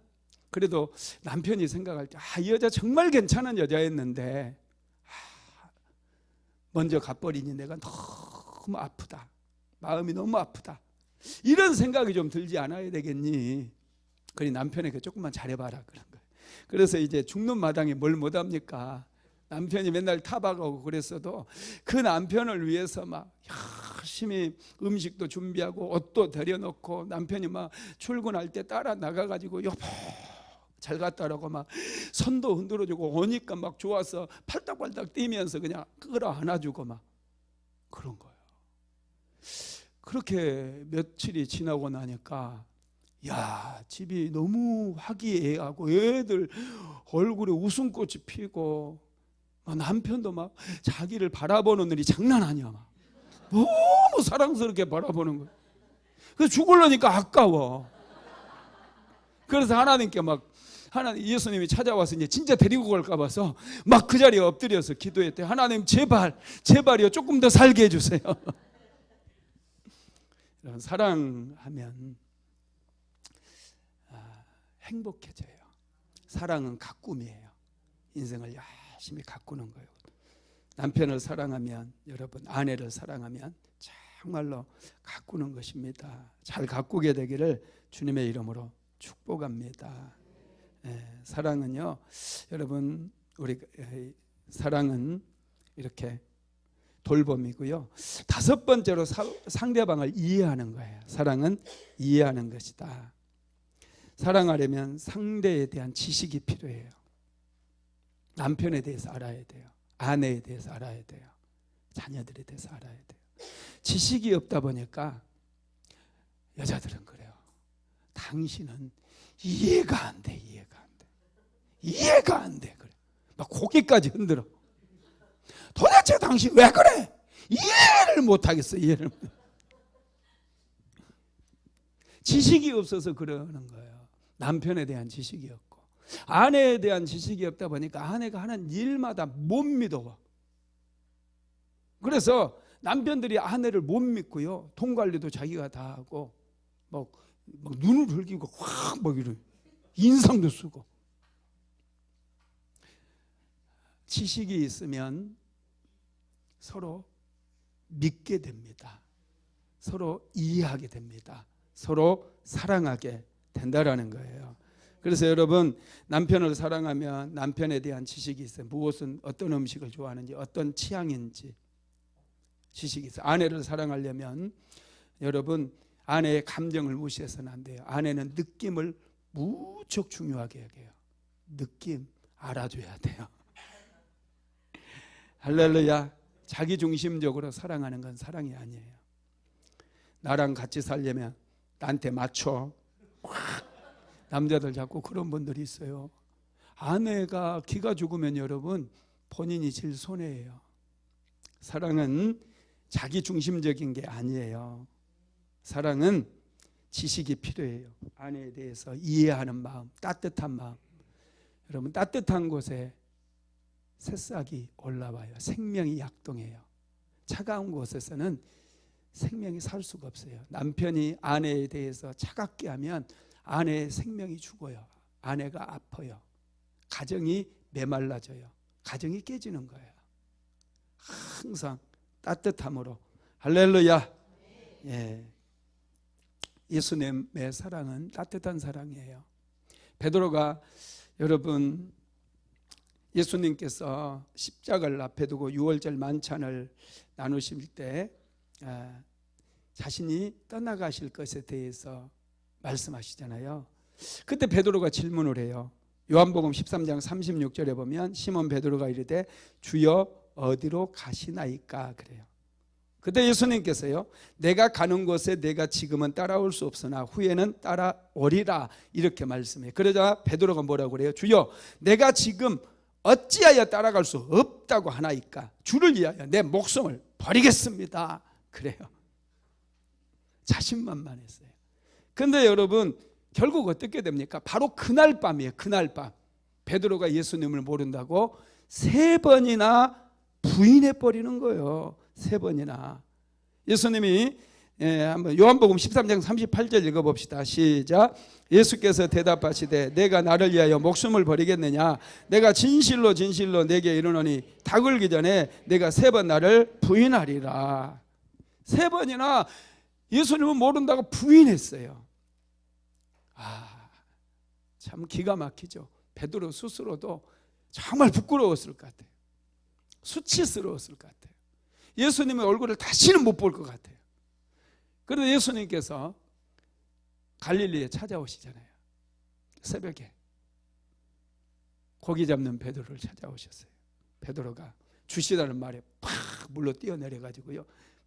그래도 남편이 생각할 때 이 여자 정말 괜찮은 여자였는데 먼저 가버리니 내가 너무 아프다. 마음이 너무 아프다. 이런 생각이 좀 들지 않아야 되겠니? 그러니 남편에게 조금만 잘해봐라 그런 거예요. 그래서 이제 죽는 마당에 뭘 못합니까? 남편이 맨날 타박하고 그랬어도 그 남편을 위해서 막 열심히 음식도 준비하고 옷도 데려놓고 남편이 막 출근할 때 따라 나가가지고 여보 잘 갔다 오라고 막 손도 흔들어주고 오니까 막 좋아서 팔딱팔딱 뛰면서 그냥 끌어 안아주고 막 그런 거예요. 그렇게 며칠이 지나고 나니까 야, 집이 너무 화기애애하고 애들 얼굴에 웃음꽃이 피고 남편도 막 자기를 바라보는 눈이 장난 아니야. 막 너무 사랑스럽게 바라보는 거예요. 그래서 죽으려니까 아까워. 그래서 하나님께 막 예수님이 찾아와서 이제 진짜 데리고 갈까 봐서 막 그 자리에 엎드려서 기도했대. 하나님 제발요 조금 더 살게 해주세요. 사랑하면 행복해져요. 사랑은 가꿈이에요. 인생을 열심히 가꾸는 거예요. 남편을 사랑하면, 여러분 아내를 사랑하면 정말로 가꾸는 것입니다. 잘 가꾸게 되기를 주님의 이름으로 축복합니다. 사랑은요, 여러분 우리 사랑은 이렇게 돌봄이고요. 다섯 번째로 상대방을 이해하는 거예요. 사랑은 이해하는 것이다. 사랑하려면 상대에 대한 지식이 필요해요. 남편에 대해서 알아야 돼요. 아내에 대해서 알아야 돼요. 자녀들에 대해서 알아야 돼요. 지식이 없다 보니까 여자들은 그래요. 당신은 이해가 안 돼. 그래. 막 고개까지 흔들어. 도대체 당신 왜 그래? 이해를 못하겠어. 지식이 없어서 그러는 거예요. 남편에 대한 지식이 없고, 아내에 대한 지식이 없다 보니까 아내가 하는 일마다 못 믿어. 그래서 남편들이 아내를 못 믿고요, 돈 관리도 자기가 다 하고 막 눈을 흘기고 확 막 이래, 인상도 쓰고. 지식이 있으면 서로 믿게 됩니다. 서로 이해하게 됩니다. 서로 사랑하게 된다라는 거예요. 그래서 여러분, 남편을 사랑하면 남편에 대한 지식이 있어요. 무엇은 어떤 음식을 좋아하는지, 어떤 취향인지 지식이 있어요. 아내를 사랑하려면 여러분, 아내의 감정을 무시해서는 안 돼요. 아내는 느낌을 무척 중요하게 여겨요. 느낌 알아줘야 돼요. 할렐루야. 자기중심적으로 사랑하는 건 사랑이 아니에요. 나랑 같이 살려면 나한테 맞춰. 남자들 자꾸 그런 분들이 있어요. 아내가 기가 죽으면 여러분, 본인이 제일 손해예요. 사랑은 자기중심적인 게 아니에요. 사랑은 지식이 필요해요. 아내에 대해서 이해하는 마음, 따뜻한 마음. 여러분, 따뜻한 곳에 새싹이 올라와요. 생명이 약동해요. 차가운 곳에서는 생명이 살 수가 없어요. 남편이 아내에 대해서 차갑게 하면 아내의 생명이 죽어요. 아내가 아파요. 가정이 메말라져요. 가정이 깨지는 거예요. 항상 따뜻함으로. 할렐루야. 예. 예수님의 사랑은 따뜻한 사랑이에요. 베드로가 여러분, 예수님께서 십자가를 앞에 두고 유월절 만찬을 나누실 때 자신이 떠나가실 것에 대해서 말씀하시잖아요. 그때 베드로가 질문을 해요. 요한복음 13장 36절에 보면 시몬 베드로가 이르되 주여 어디로 가시나이까 그래요. 그때 예수님께서요, 내가 가는 곳에 내가 지금은 따라올 수 없으나 후에는 따라오리라 이렇게 말씀해요. 그러자 베드로가 뭐라고 그래요? 주여 내가 지금 어찌하여 따라갈 수 없다고 하나이까? 주를 위하여 내 목숨을 버리겠습니다 그래요. 자신만만했어요. 근데 여러분, 결국 어떻게 됩니까? 바로 그날 밤이에요. 그날 밤 베드로가 예수님을 모른다고 3번이나 부인해버리는 거예요. 3번이나. 예수님이 한번 요한복음 13장 38절 읽어봅시다. 시작. 예수께서 대답하시되 내가 나를 위하여 목숨을 버리겠느냐? 내가 진실로 진실로 내게 이르노니 닭 울기 전에 내가 3번 나를 부인하리라. 3번이나 예수님은 모른다고 부인했어요. 참 기가 막히죠. 베드로 스스로도 정말 부끄러웠을 것 같아요. 수치스러웠을 것 같아요. 예수님의 얼굴을 다시는 못 볼 것 같아요. 그런데 예수님께서 갈릴리에 찾아오시잖아요. 새벽에 고기 잡는 베드로를 찾아오셨어요. 베드로가 주시다는 말에 팍 물로 뛰어내려가지고요,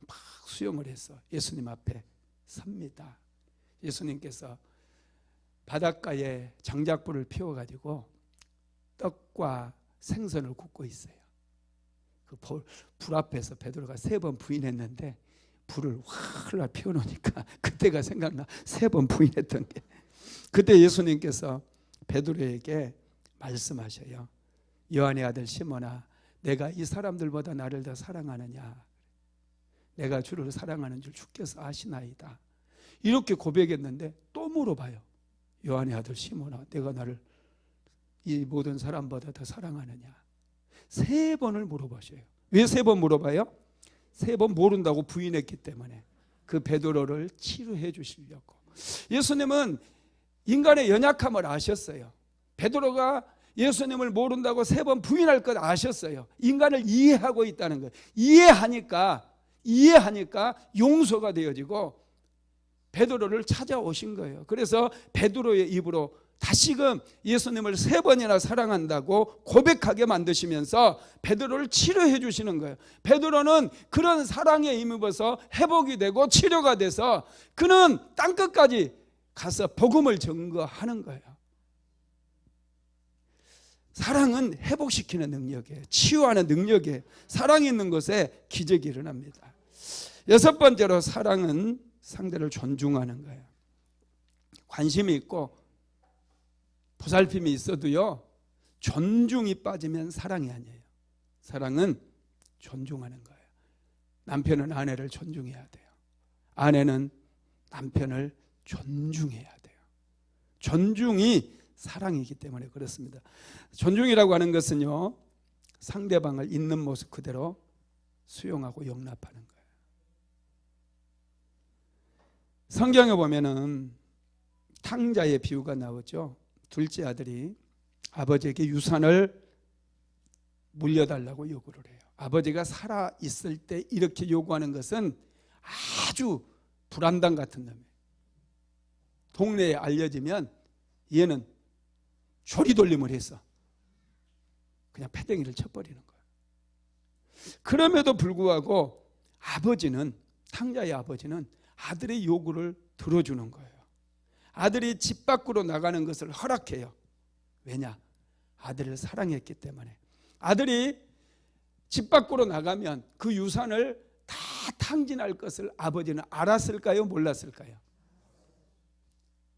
막 수영을 해서 예수님 앞에 섭니다. 예수님께서 바닷가에 장작불을 피워가지고 떡과 생선을 굽고 있어요. 그 불 앞에서 베드로가 3번 부인했는데 불을 확 피워놓으니까 그때가 생각나. 3번 부인했던 게. 그때 예수님께서 베드로에게 말씀하셔요. 요한의 아들 시몬아, 내가 이 사람들보다 나를 더 사랑하느냐? 내가 주를 사랑하는 줄 주께서 아시나이다. 이렇게 고백했는데 또 물어봐요. 요한의 아들 시몬아, 내가 나를 이 모든 사람보다 더 사랑하느냐? 3번을 물어보셔요. 왜 3번 물어봐요? 3번 모른다고 부인했기 때문에 그 베드로를 치료해 주시려고. 예수님은 인간의 연약함을 아셨어요. 베드로가 예수님을 모른다고 3번 부인할 것 아셨어요. 인간을 이해하고 있다는 거예요. 이해하니까 용서가 되어지고 베드로를 찾아오신 거예요. 그래서 베드로의 입으로 다시금 예수님을 3번이나 사랑한다고 고백하게 만드시면서 베드로를 치료해 주시는 거예요. 베드로는 그런 사랑에 힘입어서 회복이 되고 치료가 돼서 그는 땅끝까지 가서 복음을 증거하는 거예요. 사랑은 회복시키는 능력이에요. 치유하는 능력이에요. 사랑이 있는 곳에 기적이 일어납니다. 6번째로 사랑은 상대를 존중하는 거예요. 관심이 있고 보살핌이 있어도요, 존중이 빠지면 사랑이 아니에요. 사랑은 존중하는 거예요. 남편은 아내를 존중해야 돼요. 아내는 남편을 존중해야 돼요. 존중이 사랑이기 때문에 그렇습니다. 존중이라고 하는 것은요, 상대방을 있는 모습 그대로 수용하고 용납하는 거예요. 성경에 보면은 탕자의 비유가 나오죠. 둘째 아들이 아버지에게 유산을 물려달라고 요구를 해요. 아버지가 살아 있을 때 이렇게 요구하는 것은 아주 불안당 같은 놈이에요. 동네에 알려지면 얘는 조리돌림을 해서 그냥 패댕이를 쳐버리는 거예요. 그럼에도 불구하고 아버지는, 탕자의 아버지는 아들의 요구를 들어주는 거예요. 아들이 집 밖으로 나가는 것을 허락해요. 왜냐? 아들을 사랑했기 때문에. 아들이 집 밖으로 나가면 그 유산을 다 탕진할 것을 아버지는 알았을까요? 몰랐을까요?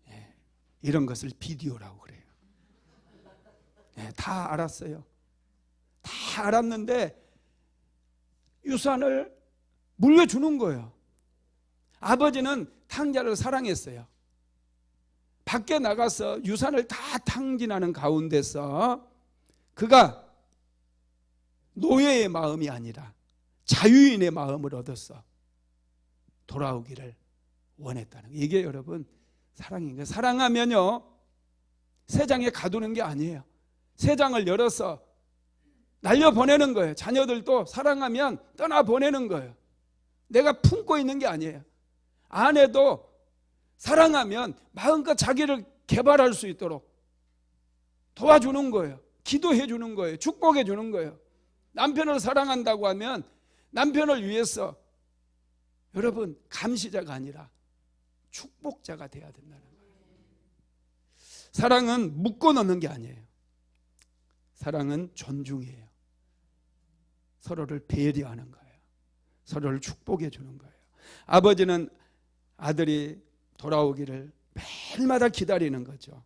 예, 이런 것을 비디오라고 그래요. 예, 다 알았어요. 다 알았는데 유산을 물려주는 거예요. 아버지는 탕자를 사랑했어요. 밖에 나가서 유산을 다 탕진하는 가운데서 그가 노예의 마음이 아니라 자유인의 마음을 얻어서 돌아오기를 원했다는 거예요. 이게 여러분 사랑인 거예요. 사랑하면요, 새장에 가두는 게 아니에요. 새장을 열어서 날려보내는 거예요. 자녀들도 사랑하면 떠나보내는 거예요. 내가 품고 있는 게 아니에요. 아내도 사랑하면 마음껏 자기를 개발할 수 있도록 도와주는 거예요. 기도해 주는 거예요. 축복해 주는 거예요. 남편을 사랑한다고 하면 남편을 위해서 여러분 감시자가 아니라 축복자가 돼야 된다는 거예요. 사랑은 묶어 놓는 게 아니에요. 사랑은 존중이에요. 서로를 배려하는 거예요. 서로를 축복해 주는 거예요. 아버지는 아들이 돌아오기를 매일마다 기다리는 거죠.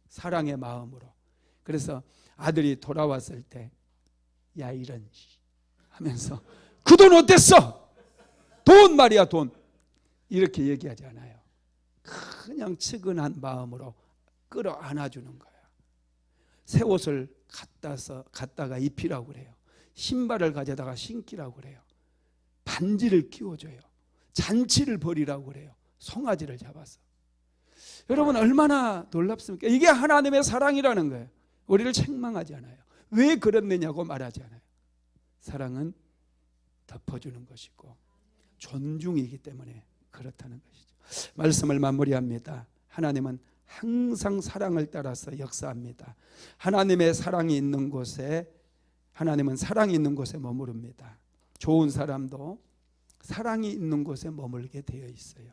사랑의 마음으로. 그래서 아들이 돌아왔을 때 야 이런 하면서 그 돈 어땠어? 돈 말이야 돈. 이렇게 얘기하지 않아요. 그냥 측은한 마음으로 끌어안아주는 거예요. 새 옷을 갖다가 입히라고 그래요. 신발을 가져다가 신기라고 그래요. 반지를 끼워줘요. 잔치를 벌이라고 그래요. 송아지를 잡아서. 여러분 얼마나 놀랍습니까? 이게 하나님의 사랑이라는 거예요. 우리를 책망하지 않아요. 왜 그랬느냐고 말하지 않아요. 사랑은 덮어주는 것이고 존중이기 때문에 그렇다는 것이죠. 말씀을 마무리합니다. 하나님은 항상 사랑을 따라서 역사합니다. 하나님의 사랑이 있는 곳에, 하나님은 사랑이 있는 곳에 머무릅니다. 좋은 사람도 사랑이 있는 곳에 머물게 되어 있어요.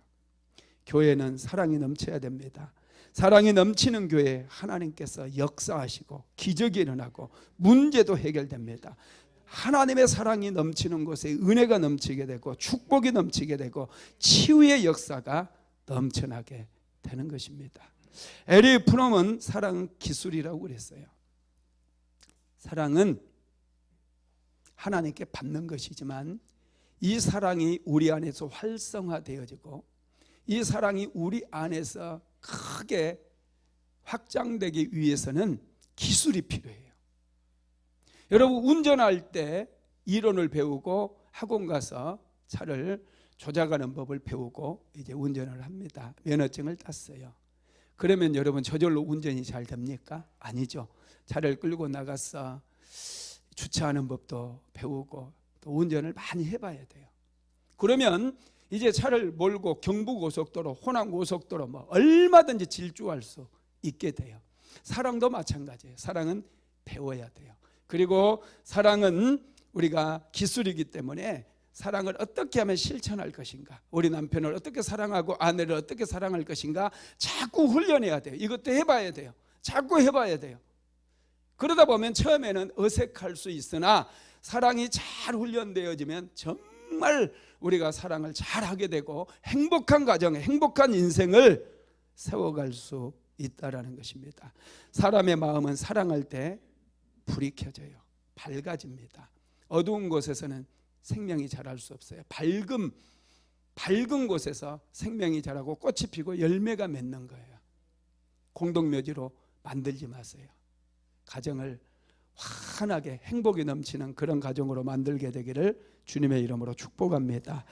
교회는 사랑이 넘쳐야 됩니다. 사랑이 넘치는 교회에 하나님께서 역사하시고 기적이 일어나고 문제도 해결됩니다. 하나님의 사랑이 넘치는 곳에 은혜가 넘치게 되고 축복이 넘치게 되고 치유의 역사가 넘쳐나게 되는 것입니다. 에리 프롬은 사랑은 기술이라고 그랬어요. 사랑은 하나님께 받는 것이지만 이 사랑이 우리 안에서 활성화되어지고 이 사랑이 우리 안에서 크게 확장되기 위해서는 기술이 필요해요. 여러분 운전할 때 이론을 배우고 학원 가서 차를 조작하는 법을 배우고 이제 운전을 합니다. 면허증을 땄어요. 그러면 여러분 저절로 운전이 잘 됩니까? 아니죠. 차를 끌고 나가서 주차하는 법도 배우고 또 운전을 많이 해봐야 돼요. 그러면 이제 차를 몰고 경부고속도로, 호남고속도로 뭐 얼마든지 질주할 수 있게 돼요. 사랑도 마찬가지예요. 사랑은 배워야 돼요. 그리고 사랑은 우리가 기술이기 때문에 사랑을 어떻게 하면 실천할 것인가, 우리 남편을 어떻게 사랑하고 아내를 어떻게 사랑할 것인가 자꾸 훈련해야 돼요. 이것도 해봐야 돼요. 자꾸 해봐야 돼요. 그러다 보면 처음에는 어색할 수 있으나 사랑이 잘 훈련되어지면 정말 우리가 사랑을 잘하게 되고 행복한 가정, 행복한 인생을 세워갈 수 있다라는 것입니다. 사람의 마음은 사랑할 때 불이 켜져요. 밝아집니다. 어두운 곳에서는 생명이 자랄 수 없어요. 밝은 곳에서 생명이 자라고 꽃이 피고 열매가 맺는 거예요. 공동묘지로 만들지 마세요. 가정을 환하게 행복이 넘치는 그런 가정으로 만들게 되기를 주님의 이름으로 축복합니다.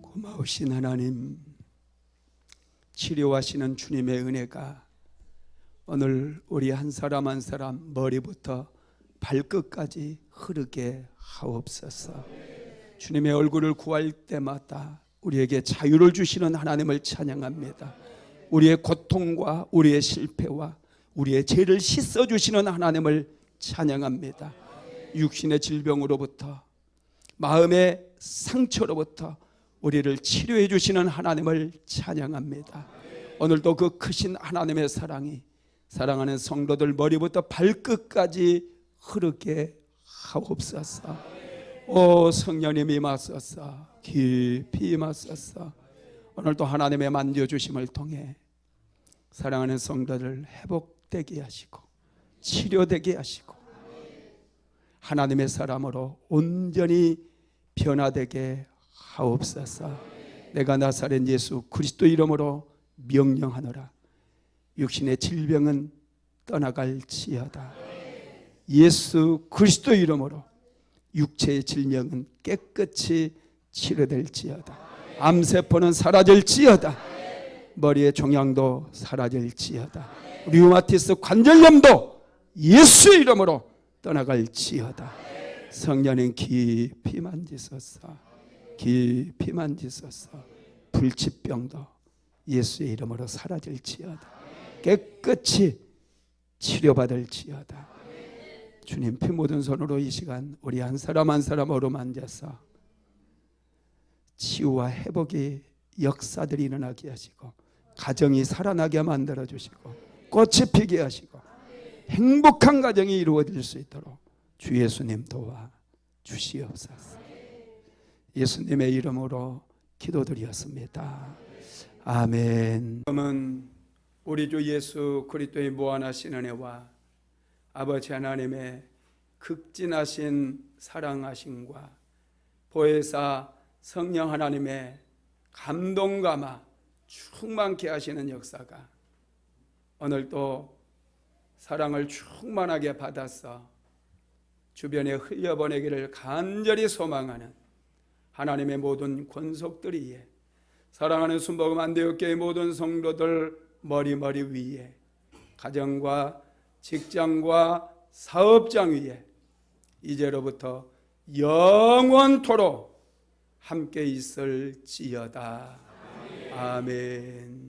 고마우신 하나님, 치료하시는 주님의 은혜가 오늘 우리 한 사람 한 사람 머리부터 발끝까지 흐르게 하옵소서. 주님의 얼굴을 구할 때마다 우리에게 자유를 주시는 하나님을 찬양합니다. 우리의 고통과 우리의 실패와 우리의 죄를 씻어주시는 하나님을 찬양합니다. 육신의 질병으로부터 마음의 상처로부터 우리를 치료해 주시는 하나님을 찬양합니다. 오늘도 그 크신 하나님의 사랑이 사랑하는 성도들 머리부터 발끝까지 흐르게 하옵소서. 오 성령님 임하소서. 깊이 임하소서. 오늘도 하나님의 만져주심을 통해 사랑하는 성도들 회복되게 하시고 치료되게 하시고 하나님의 사람으로 온전히 변화되게 하옵소서. 내가 나사렛 예수 그리스도 이름으로 명령하노라. 육신의 질병은 떠나갈지어다. 예수 그리스도 이름으로 육체의 질병은 깨끗이 치료될지어다. 암세포는 사라질지어다. 머리의 종양도 사라질지어다. 류마티스 관절염도 예수의 이름으로 떠나갈지어다. 성령님 깊이 만지소서. 깊이 만지소서. 불치병도 예수의 이름으로 사라질지어다. 깨끗이 치료받을지어다. 주님 피 묻은 손으로 이 시간 우리 한 사람 한 사람 어루만져서 치유와 회복이 역사들이 일어나게 하시고 가정이 살아나게 만들어 주시고 꽃이 피게 하시고 행복한 가정이 이루어질 수 있도록 주 예수님 도와 주시옵소서. 예수님의 이름으로 기도드렸습니다. 아멘. 그러면 우리 주 예수 그리스도의 무한하신 은혜와 아버지 하나님의 극진하신 사랑하심과 보혜사 성령 하나님의 감동감화 충만케 하시는 역사가 오늘도 사랑을 충만하게 받아서 주변에 흘려보내기를 간절히 소망하는 하나님의 모든 권속들 위에 사랑하는 순복음 안디옥교회 모든 성도들 머리 위에 가정과 직장과 사업장 위에 이제로부터 영원토록 함께 있을지어다. 아멘.